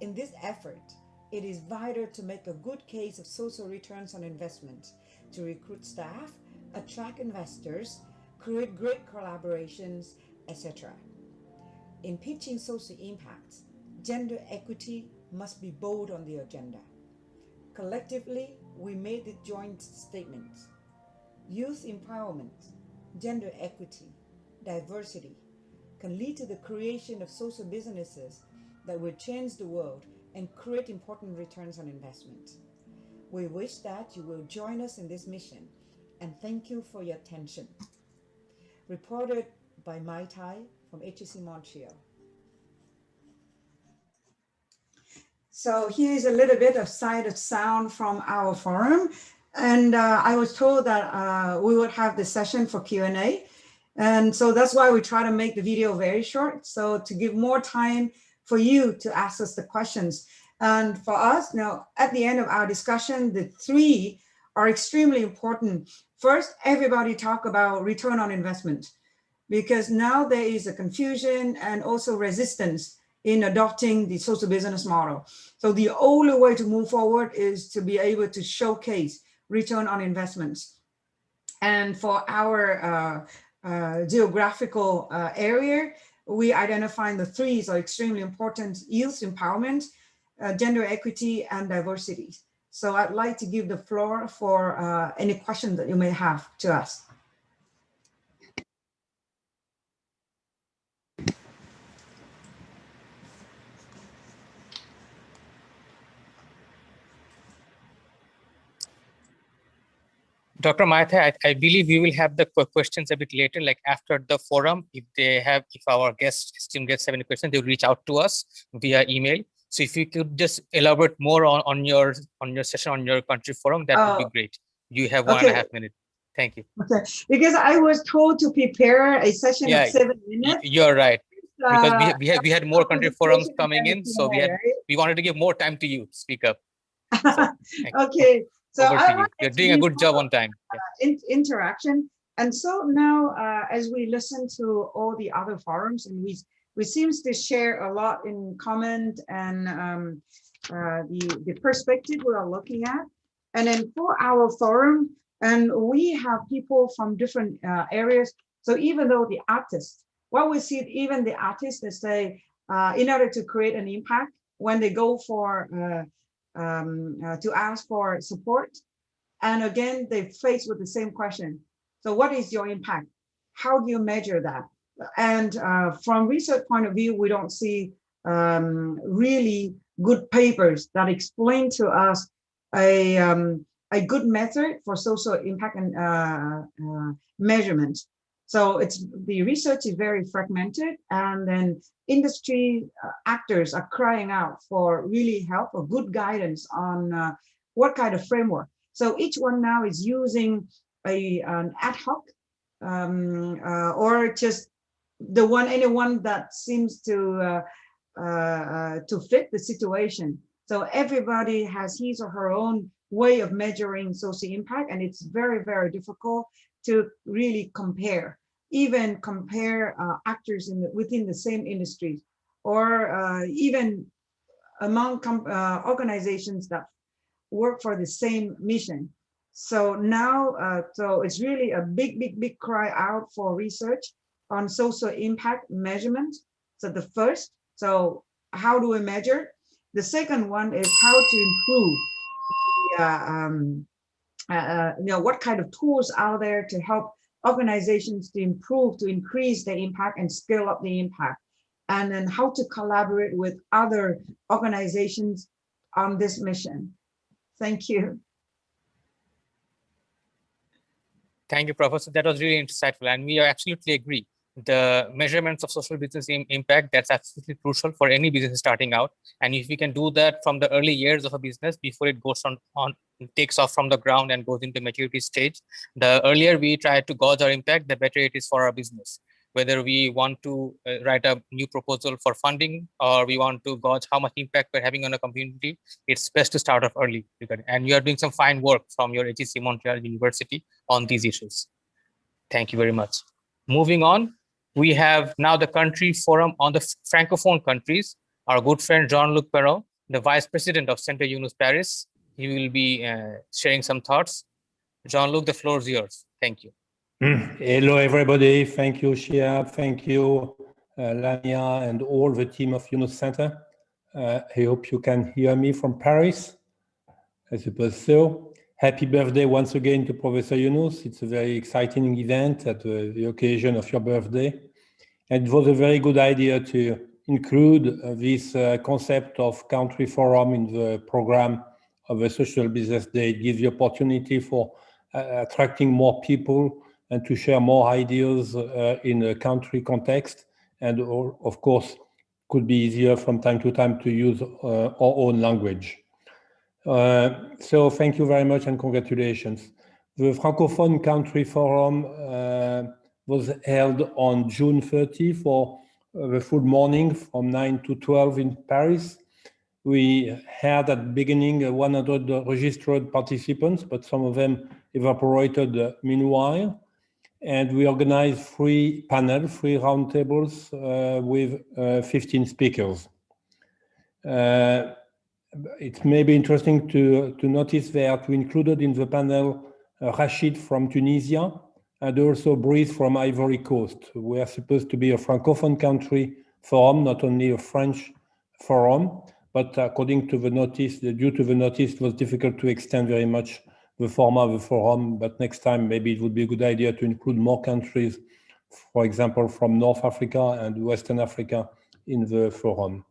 In this effort, it is vital to make a good case of social returns on investment, to recruit staff, attract investors, create great collaborations, etc. In pitching social impacts, gender equity must be bold on the agenda. Collectively, we made the joint statement: youth empowerment, gender equity, diversity can lead to the creation of social businesses that will change the world and create important returns on investment. We wish that you will join us in this mission, and thank you for your attention. Reported by Mai Tai from HEC Montreal. So here's a little bit of sight of sound from our forum. And I was told that we would have this session for Q&A. And so that's why we try to make the video very short, so to give more time for you to ask us the questions. And for us, now at the end of our discussion, the three are extremely important. First, everybody talk about return on investment, because now there is a confusion and also resistance in adopting the social business model. So the only way to move forward is to be able to showcase return on investments. And for our geographical area, we identify the threes are extremely important: youth empowerment, gender equity, and diversity. So I'd like to give the floor for any questions that you may have to us. Dr. Mai Tai, I believe we will have the questions a bit later, like after the forum. If our esteemed guests have any questions, they'll reach out to us via email. So if you could just elaborate more on your session, on your country forum, that would be great. You have 1.5 minutes. Thank you. Okay, because I was told to prepare a session of 7 minutes. You're right. Because we had more country forums coming in, so we wanted to give more time to you. Speak up. So, okay. So you're doing a good job on time. Interaction. And so now, as we listen to all the other forums, and we seems to share a lot in common and the perspective we are looking at. And then for our forum, and we have people from different areas. So even though the artists, what we see, even the artists, they say, in order to create an impact, when they go for to ask for support, and again they face with the same question: so what is your impact? How do you measure that? And from research point of view, we don't see really good papers that explain to us a good method for social impact and measurement. So the research is very fragmented, and then industry actors are crying out for really help or good guidance on what kind of framework. So each one now is using an ad hoc or just anyone that seems to fit the situation. So everybody has his or her own way of measuring social impact, and it's very, very difficult to really compare. Even compare actors within the same industries, or even among organizations that work for the same mission. So now, so it's really a big cry out for research on social impact measurement. So the first, so how do we measure? The second one is how to improve. What kind of tools are there to help organizations to improve, to increase the impact and scale up the impact, and then how to collaborate with other organizations on this mission. Thank you. Thank you, Professor. That was really insightful, and we absolutely agree. The measurements of social business impact, that's absolutely crucial for any business starting out. And if we can do that from the early years of a business before it goes on takes off from the ground and goes into maturity stage, the earlier we try to gauge our impact, the better it is for our business. Whether we want to write a new proposal for funding, or we want to gauge how much impact we're having on a community, it's best to start off early. And you are doing some fine work from your HEC Montreal University on these issues. Thank you very much. Moving on, we have now the country forum on the Francophone countries. Our good friend Jean-Luc Perron, the Vice President of Centre Yunus Paris. He will be sharing some thoughts. Jean-Luc, the floor is yours. Thank you. Hello, everybody. Thank you, Shia. Thank you, Lamia, and all the team of Yunus Center. I hope you can hear me from Paris. I suppose so. Happy birthday once again to Professor Yunus. It's a very exciting event at the occasion of your birthday. And it was a very good idea to include this concept of country forum in the program of a Social Business Day. It gives the opportunity for attracting more people and to share more ideas in a country context. And of course, could be easier from time to time to use our own language. So thank you very much and congratulations. The Francophone Country Forum was held on June 30 for the full morning from 9 to 12 in Paris. We had at the beginning 100 registered participants, but some of them evaporated meanwhile. And we organized 3 panels, 3 roundtables with 15 speakers. It may be interesting to notice that we included in the panel Rachid from Tunisia and also Brice from Ivory Coast. We are supposed to be a Francophone country forum, not only a French forum, but according to the notice, due to the notice, it was difficult to extend very much the format of the forum, but next time maybe it would be a good idea to include more countries, for example, from North Africa and Western Africa in the forum.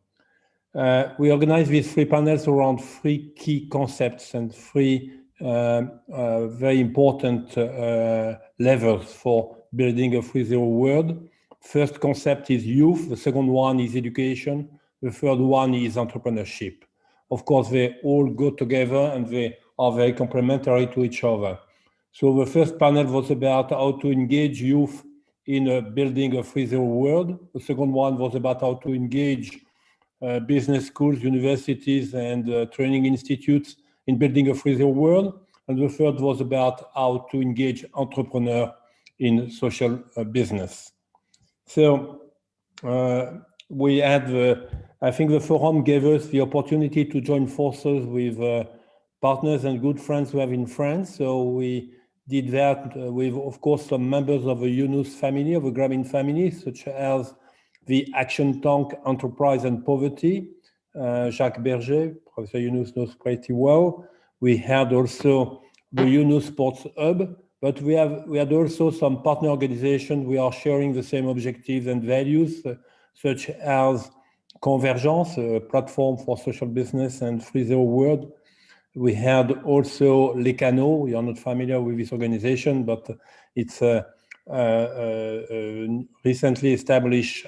We organized these 3 panels around 3 key concepts and 3 very important levels for building a 3.0 world. First concept is youth, the second one is education, the third one is entrepreneurship. Of course, they all go together and they are very complementary to each other. So the first panel was about how to engage youth in building a 3.0 world. The second one was about how to engage business schools, universities, and training institutes in building a 3.0 world. And the third was about how to engage entrepreneurs in social business. So we had, I think the forum gave us the opportunity to join forces with partners and good friends we have in France. So we did that with, of course, some members of the Yunus family, of the Grameen family, such as the Action Tank Enterprise and Poverty, Jacques Berger, Professor Yunus knows pretty well. We had also the Yunus Sports Hub, but we had also some partner organizations. We are sharing the same objectives and values, such as Convergence, a platform for social business and 3.0 world. We had also Les Canaux. You are not familiar with this organization, but it's a recently established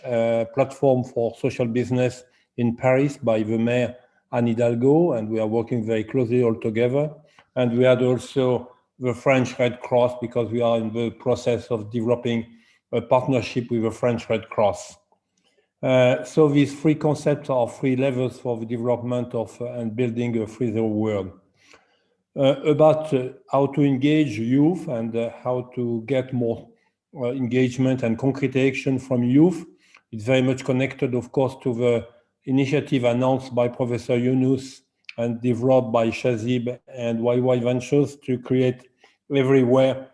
platform for social business in Paris by the mayor Anne Hidalgo, and we are working very closely all together. And we had also the French Red Cross, because we are in the process of developing a partnership with the French Red Cross. So these 3 concepts are 3 levels for the development of and building a 3.0 world. About how to engage youth and how to get more engagement and concrete action from youth. It's very much connected, of course, to the initiative announced by Professor Yunus and developed by Shazib and YY Ventures to create everywhere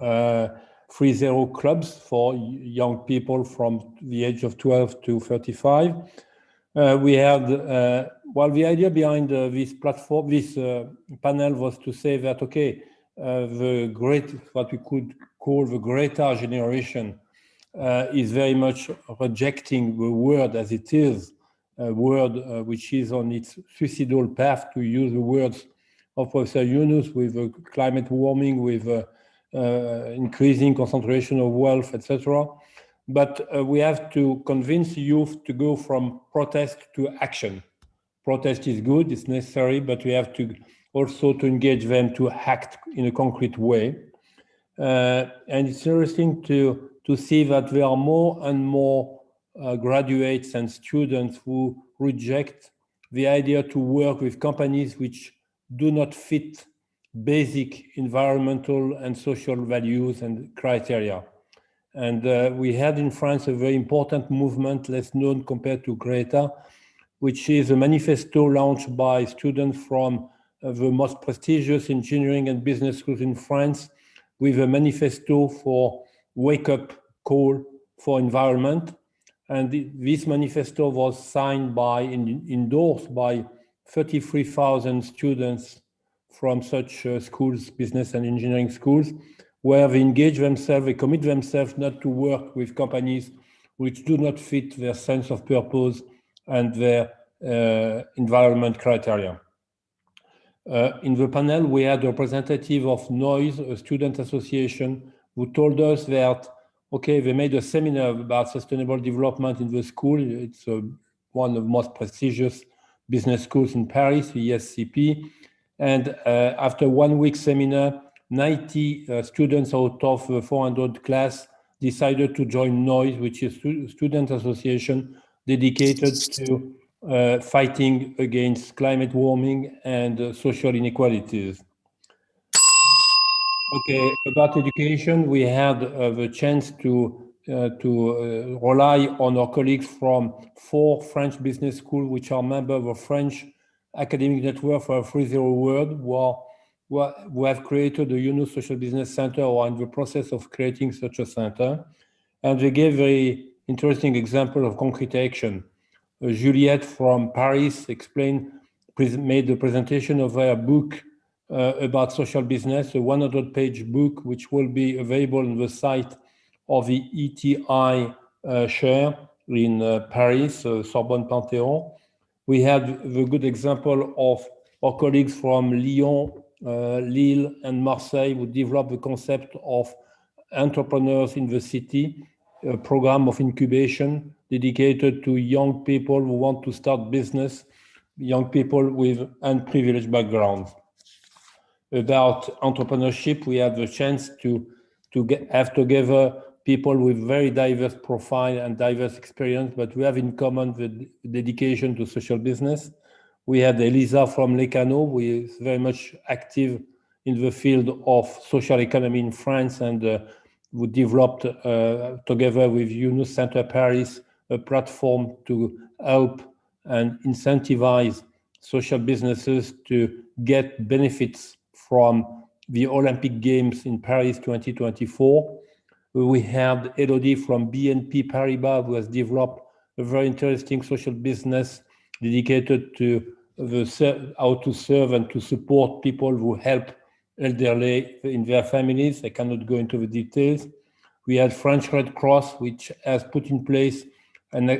3.0 clubs for young people from the age of 12 to 35. We had, well, the idea behind this platform, this panel was to say that, okay, the great, what we could call the Greta generation is very much rejecting the world as it is, a world which is on its suicidal path, to use the words of Professor Yunus, with climate warming, with increasing concentration of wealth, etc. But we have to convince youth to go from protest to action. Protest is good, it's necessary, but we have to also to engage them to act in a concrete way. And it's interesting to see that there are more and more graduates and students who reject the idea to work with companies which do not fit basic environmental and social values and criteria. And we had in France a very important movement, less known compared to Greta, which is a manifesto launched by students from the most prestigious engineering and business schools in France, with a manifesto for wake-up call for environment. And this manifesto was signed by, endorsed by 33,000 students from such schools, business and engineering schools, where they engage themselves, they commit themselves not to work with companies which do not fit their sense of purpose and their environment criteria. In the panel, we had a representative of Noise, a student association, who told us that, okay, they made a seminar about sustainable development in the school. It's one of the most prestigious business schools in Paris, the ESCP. And after 1 week seminar, 90 students out of the 400 class decided to join Noise, which is a student association dedicated to fighting against climate warming and social inequalities. Okay, about education, we had the chance to rely on our colleagues from 4 French business schools, which are members of a French academic network for a 3.0 world, who have created the Yunus Social Business Center, or in the process of creating such a center. And they gave very interesting example of concrete action. Juliette from Paris made the presentation of her book about social business, a 100-page book, which will be available on the site of the ETI share in Paris, Sorbonne Panthéon. We had the good example of our colleagues from Lyon, Lille, and Marseille, who developed the concept of entrepreneurs in the city, a program of incubation dedicated to young people who want to start business, young people with unprivileged backgrounds. About entrepreneurship, we had the chance to have together people with very diverse profile and diverse experience, but we have in common the dedication to social business. We had Elisa from Lecano, who is very much active in the field of social economy in France, and we developed together with Yunus Center Paris a platform to help and incentivize social businesses to get benefits from the Olympic Games in Paris 2024. We have Elodie from BNP Paribas, who has developed a very interesting social business dedicated to how to serve and to support people who help elderly in their families. I cannot go into the details. We had French Red Cross, which has put in place an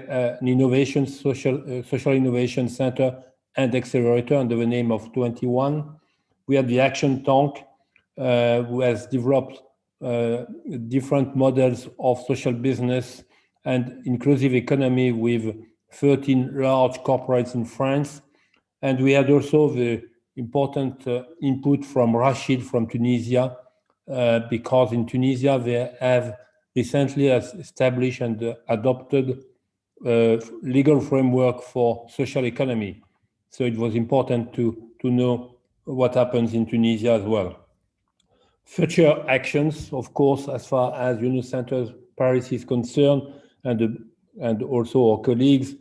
innovation, social innovation center and accelerator under the name of 21. We had the Action Tank, who has developed different models of social business and inclusive economy with 13 large corporates in France. And we had also the important input from Rachid from Tunisia, because in Tunisia they have recently established and adopted a legal framework for social economy. So it was important to know what happens in Tunisia as well. Future actions, of course, as far as Yunus Center Paris is concerned, and also our colleagues,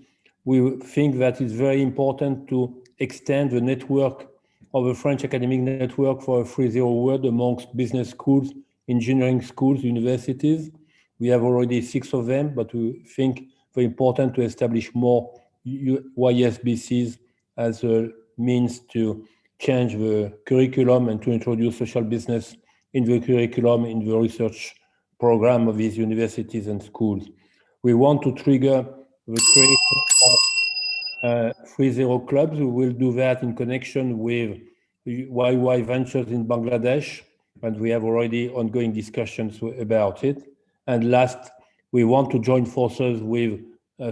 we think that it's very important to extend the network of a French academic network for a 3.0 world amongst business schools, engineering schools, universities. We have already 6 of them, but we think very important to establish more YSBCs as a means to change the curriculum and to introduce social business in the curriculum, in the research program of these universities and schools. We want to trigger the creation of 3.0 clubs. We will do that in connection with YY Ventures in Bangladesh. and we have already ongoing discussions about it. And last, we want to join forces with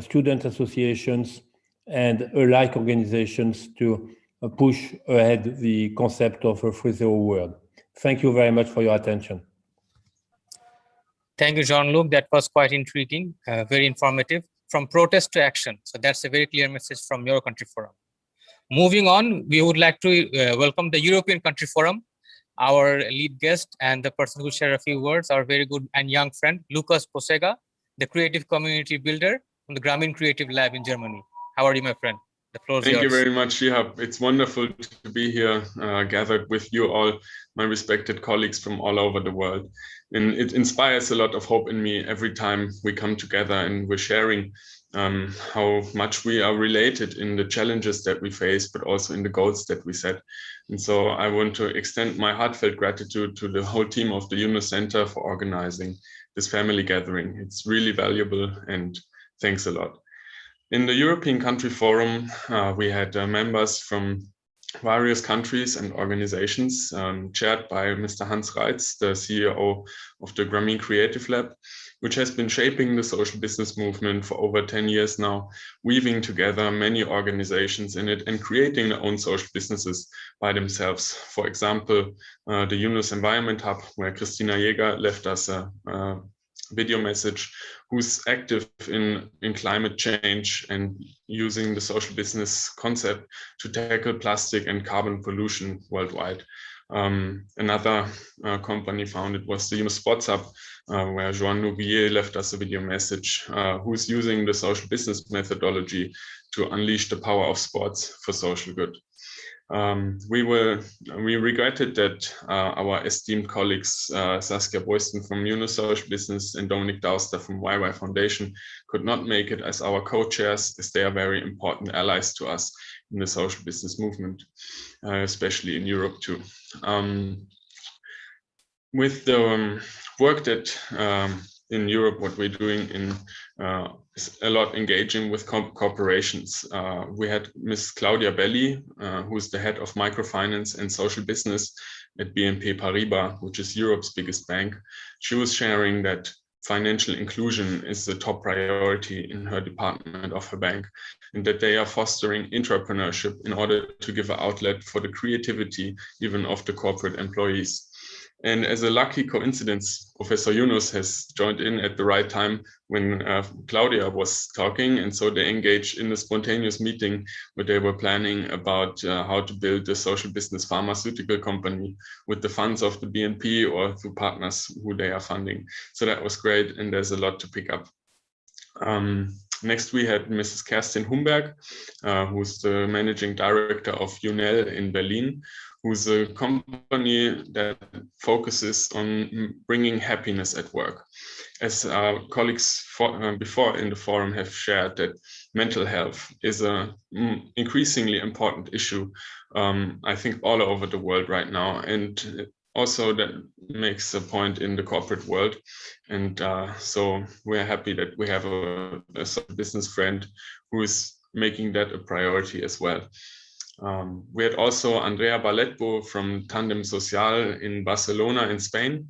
student associations and alike organizations to push ahead the concept of a free zero world. Thank you very much for your attention. Thank you, Jean-Luc. That was quite intriguing, very informative. From protest to action. So that's a very clear message from your Country Forum. Moving on, we would like to welcome the European Country Forum, our lead guest and the person who will share a few words, our very good and young friend, Lukas Posega, the creative community builder from the Grameen Creative Lab in Germany. How are you, my friend? The floor is yours. Thank you very much, Shihab. It's wonderful to be here, gathered with you all, my respected colleagues from all over the world. And it inspires a lot of hope in me every time we come together and we're sharing how much we are related in the challenges that we face, but also in the goals that we set. And so I want to extend my heartfelt gratitude to the whole team of the Yunus Center for organizing this family gathering. It's really valuable, and thanks a lot. In the European Country Forum, we had members from various countries and organizations, chaired by Mr. Hans Reitz, the CEO of the Grameen Creative Lab, which has been shaping the social business movement for over 10 years now, weaving together many organizations in it and creating their own social businesses by themselves. For example, the Yunus Environment Hub, where Christina Jäger left us a video message, who's active in climate change and using the social business concept to tackle plastic and carbon pollution worldwide. Another company founded was the Yunus Sports Hub, where Joan Nouvier left us a video message, who's using the social business methodology to unleash the power of sports for social good. We regretted that our esteemed colleagues Saskia Boyston from Yunus Social Business and Dominic Dauster from YY Foundation could not make it as our co-chairs, as they are very important allies to us in the social business movement, especially in Europe too. With the work that in Europe, what we're doing in is a lot engaging with corporations. We had Ms. Claudia Belli, who's the head of microfinance and social business at BNP Paribas, which is Europe's biggest bank. She was sharing that financial inclusion is the top priority in her department of her bank, and that they are fostering entrepreneurship in order to give an outlet for the creativity even of the corporate employees. And as a lucky coincidence, Professor Yunus has joined in at the right time when Claudia was talking. And so they engaged in a spontaneous meeting where they were planning about how to build a social business pharmaceutical company with the funds of the BNP or through partners who they are funding. So that was great, and there's a lot to pick up. Next, we had Mrs. Kerstin Humberg, who's the managing director of UNEL in Berlin, who's a company that focuses on bringing happiness at work. As our colleagues before in the forum have shared, that mental health is an increasingly important issue, I think all over the world right now. And also that makes a point in the corporate world. And so we're happy that we have a business friend who is making that a priority as well. We had also Andrea Baletbo from Tandem Social in Barcelona in Spain,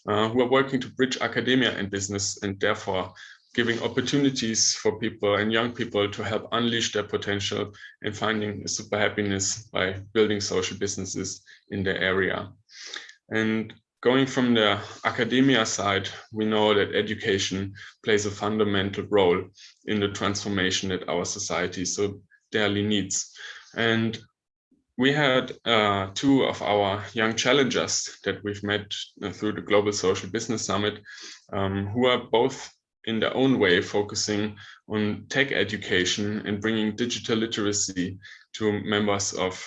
who are working to bridge academia and business, and therefore giving opportunities for people and young people to help unleash their potential and finding super happiness by building social businesses in their area. And going from the academia side, we know that education plays a fundamental role in the transformation that our society so dearly needs. And we had two of our young challengers that we've met through the Global Social Business Summit, who are both in their own way focusing on tech education and bringing digital literacy to members of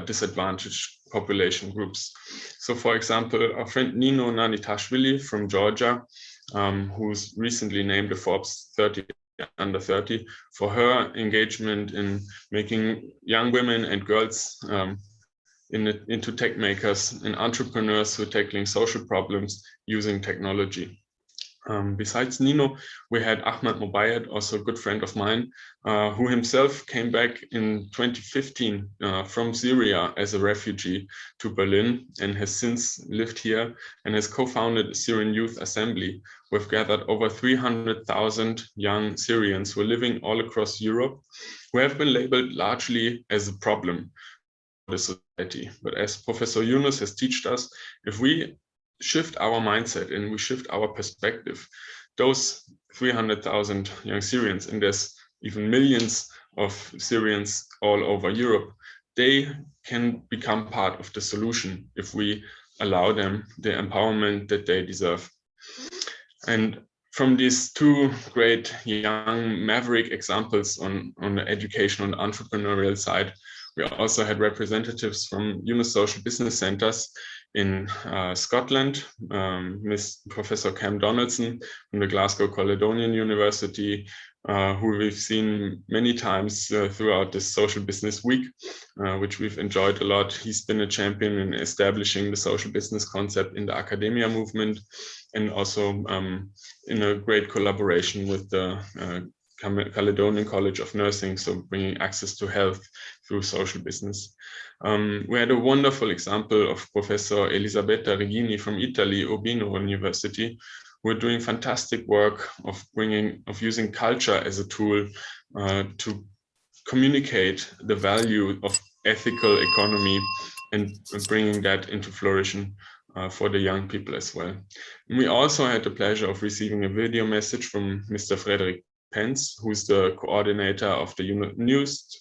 disadvantaged population groups. So for example, our friend Nino Nanitashvili from Georgia, who's recently named the Forbes 30 under 30 for her engagement in making young women and girls into tech makers and entrepreneurs who are tackling social problems using technology. Besides Nino, we had Ahmad Mobayed, also a good friend of mine, who himself came back in 2015 from Syria as a refugee to Berlin and has since lived here and has co-founded a Syrian Youth Assembly. We've gathered over 300,000 young Syrians who are living all across Europe, who have been labeled largely as a problem for the society. But as Professor Yunus has taught us, if we shift our mindset and we shift our perspective, those 300,000 young Syrians, and there's even millions of Syrians all over Europe, they can become part of the solution if we allow them the empowerment that they deserve. And from these two great young maverick examples on the education and entrepreneurial side, we also had representatives from Yunus Social Business Centers in Scotland, Professor Cam Donaldson from the Glasgow Caledonian University, who we've seen many times throughout this Social Business Week, which we've enjoyed a lot. He's been a champion in establishing the social business concept in the academia movement, and also in a great collaboration with the Caledonian College of Nursing, so bringing access to health through social business. We had a wonderful example of Professor Elisabetta Regini from Italy, Urbino University, who are doing fantastic work of using culture as a tool to communicate the value of ethical economy and bringing that into flourishing for the young people as well. And we also had the pleasure of receiving a video message from Mr. Frederick Pence, who's the coordinator of the Yunus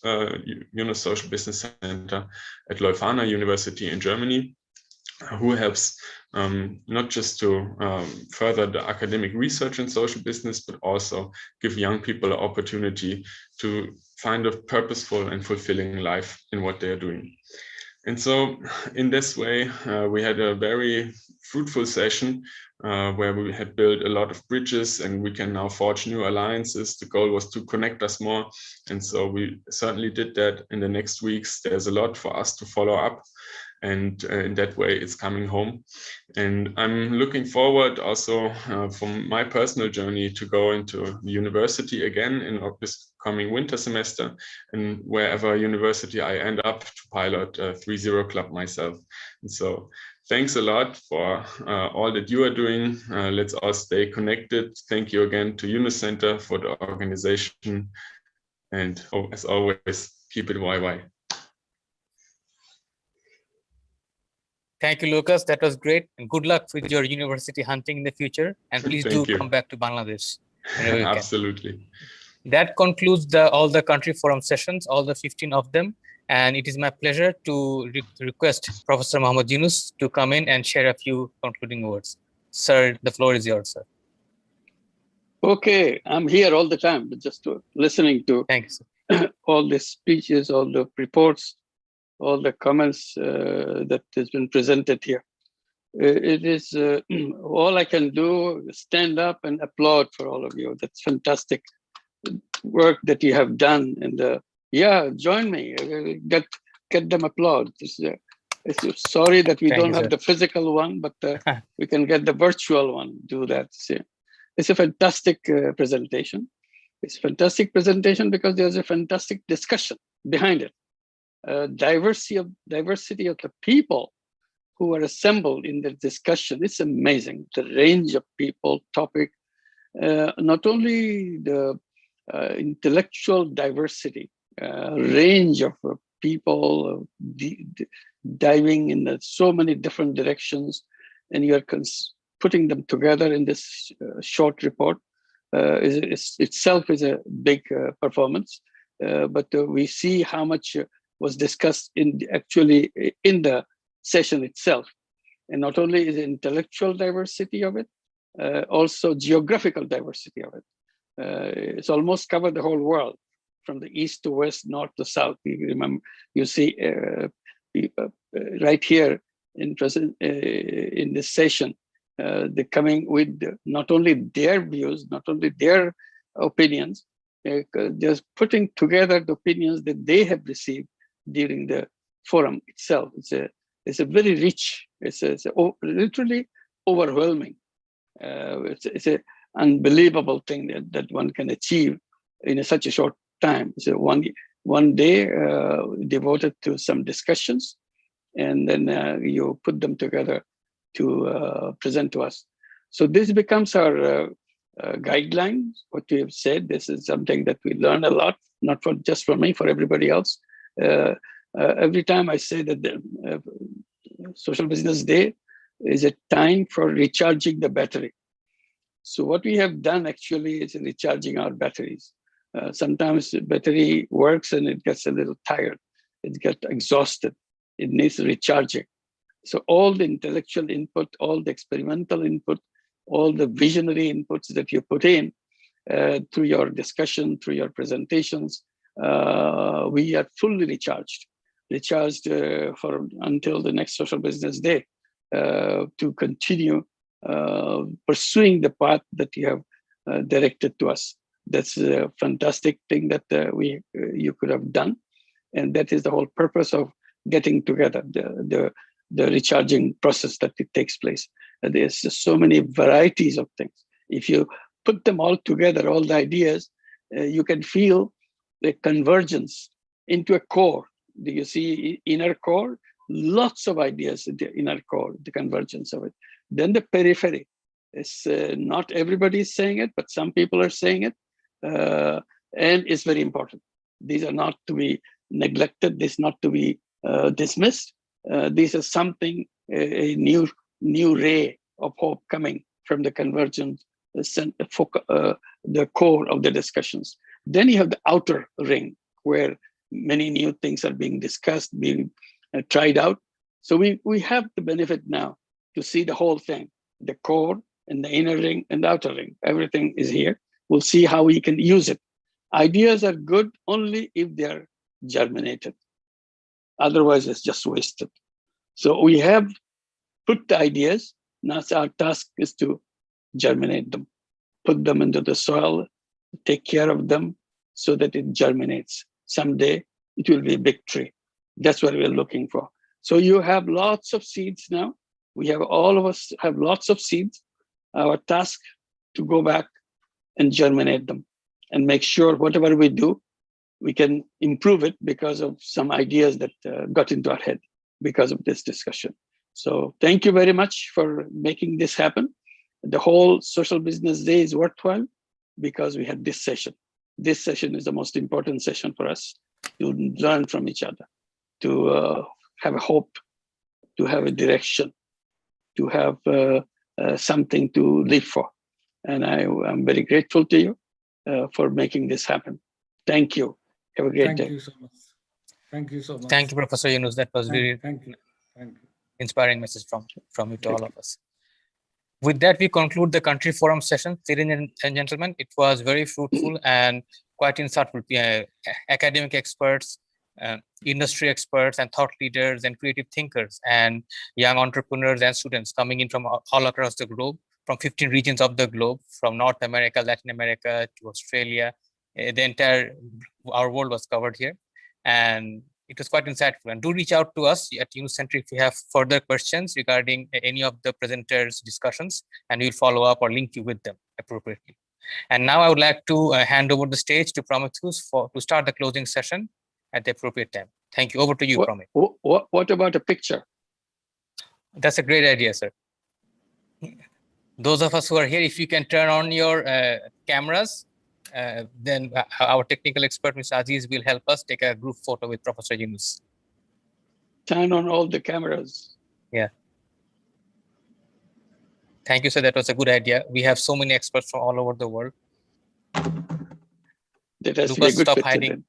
Social Business Center at Leuphana University in Germany, who helps not just to further the academic research in social business, but also give young people an opportunity to find a purposeful and fulfilling life in what they are doing. And so in this way, we had a very fruitful session where we had built a lot of bridges, and we can now forge new alliances. The goal was to connect us more. And so we certainly did that in the next weeks. There's a lot for us to follow up. And in that way, it's coming home. And I'm looking forward also from my personal journey to go into the university again in this coming winter semester, and wherever university I end up, to pilot a 3-0 club myself. And so thanks a lot for all that you are doing. Let's all stay connected. Thank you again to Yunus Center for the organization. And as always, keep it YY. Thank you, Lucas. That was great. And good luck with your university hunting in the future. And please do come back to Bangladesh whenever you can. Absolutely. That concludes all the country forum sessions, all the 15 of them. And it is my pleasure to request Professor Mohammad Yunus to come in and share a few concluding words. Sir, the floor is yours, sir. Okay, I'm here all the time, but just listening to all the speeches, all the reports, all the comments that has been presented here. It is all I can do is stand up and applaud for all of you. That's fantastic work that you have done. And join me, get them applaud. It's sorry that we don't have the physical one, but we can get the virtual one, do that. It's a fantastic presentation. It's a fantastic presentation because there's a fantastic discussion behind it. Diversity of the people who are assembled in the discussion. It's amazing, the range of people, topic, not only the intellectual diversity, range of people diving in so many different directions, and you're putting them together in this short report itself is a big performance. But we see how much was discussed in the session itself. And not only is the intellectual diversity of it, also geographical diversity of it. It's almost covered the whole world, from the east to west, north to south. You see right here in this session, they're coming with not only their views, not only their opinions, just putting together the opinions that they have received during the forum itself. It's a very rich, it's literally overwhelming It's an unbelievable thing that one can achieve in such a short time. So one day devoted to some discussions, and then you put them together to present to us. So this becomes our guideline. What you have said, this is something that we learn a lot, not just for me, for everybody else. Every time I say that the Social Business Day is a time for recharging the battery. So what we have done actually is recharging our batteries. Sometimes the battery works and it gets a little tired. It gets exhausted. It needs recharging. So all the intellectual input, all the experimental input, all the visionary inputs that you put in through your discussion, through your presentations, we are fully recharged for until the next Social Business Day to continue pursuing the path that you have directed to us. That's a fantastic thing that you could have done, and that is the whole purpose of getting together, the recharging process that it takes place. There's just so many varieties of things. If you put them all together, all the ideas, you can feel the convergence into a core. Do you see inner core? Lots of ideas in the inner core, the convergence of it. Then the periphery. It's not everybody is saying it, but some people are saying it, and it's very important. These are not to be neglected. This is not to be dismissed. This is something, a new ray of hope coming from the convergence, the core of the discussions. Then you have the outer ring, where many new things are being discussed, being tried out. So we have the benefit now to see the whole thing, the core and the inner ring and the outer ring. Everything is here. We'll see how we can use it. Ideas are good only if they're germinated. Otherwise, it's just wasted. So we have put the ideas. Now our task is to germinate them, put them into the soil, take care of them so that it germinates. Someday it will be a big tree. That's what we're looking for. So you have lots of seeds now. All of us have lots of seeds. Our task to go back and germinate them and make sure whatever we do, we can improve it because of some ideas that got into our head because of this discussion. So thank you very much for making this happen. The whole Social Business Day is worthwhile because we had this session. This session is the most important session for us to learn from each other, to have a hope, to have a direction, to have something to live for. And I'm very grateful to you for making this happen. Thank you. Have a great day. Thank you so much. Thank you so much. Thank you, Professor Yunus. That was really Thank you. inspiring message from you to all of us. With that, we conclude the Country Forum session. Ladies and gentlemen, it was very fruitful and quite insightful. Academic experts, industry experts, and thought leaders, and creative thinkers, and young entrepreneurs and students coming in from all across the globe, from 15 regions of the globe, from North America, Latin America to Australia. Our world was covered here. And it was quite insightful. And do reach out to us at Yunus Center if you have further questions regarding any of the presenters' discussions, and we'll follow up or link you with them appropriately. And now I would like to hand over the stage to Prometheus to start the closing session at the appropriate time. Thank you. Over to you, Prometheus. What about a picture? That's a great idea, sir. Those of us who are here, if you can turn on your cameras, then our technical expert, Mr. Aziz, will help us take a group photo with Professor Yunus. Turn on all the cameras. Yeah. Thank you, sir. That was a good idea. We have so many experts from all over the world. Lucas, stop hiding.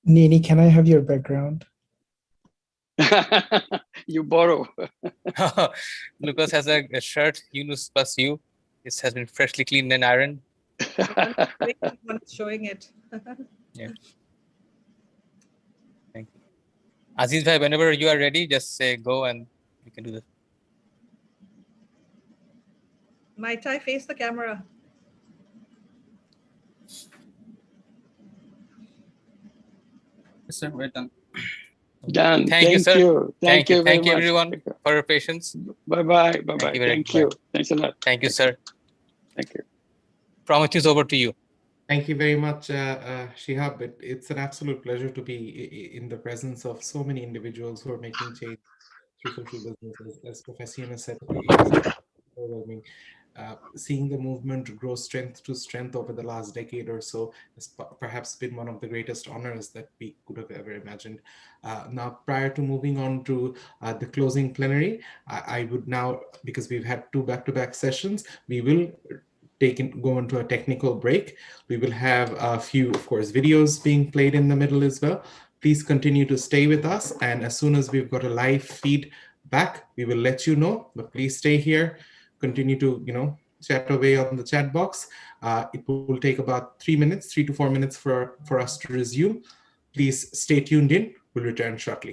Nini, can I have your background? You borrow. Lucas has a shirt, Yunus plus you. This has been freshly cleaned and ironed. One is showing it. Yeah. Thank you. Aziz bhai, whenever you are ready, just say go and you can do this. Might I face the camera? Yes, sir, we're done. Done. Thank you, sir. Thank you Thank you, very much. everyone. for your patience. Bye-bye. Bye-bye. Thank you. Thanks a lot. Thank you, sir. Thank you. Prometheus, over to you. Thank you very much, Shihab. It's an absolute pleasure to be in the presence of so many individuals who are making change through social businesses. As Professor Yunus said, it's overwhelming. Seeing the movement grow strength to strength over the last decade or so has perhaps been one of the greatest honors that we could have ever imagined. Now, prior to moving on to the closing plenary, I would now, because we've had 2 back-to-back sessions, we will go into a technical break. We will have a few, of course, videos being played in the middle as well. Please continue to stay with us. And as soon as we've got a live feed back, we will let you know, but please stay here. Continue to, chat away on the chat box. It will take about 3 to 4 minutes for us to resume. Please stay tuned in. We'll return shortly.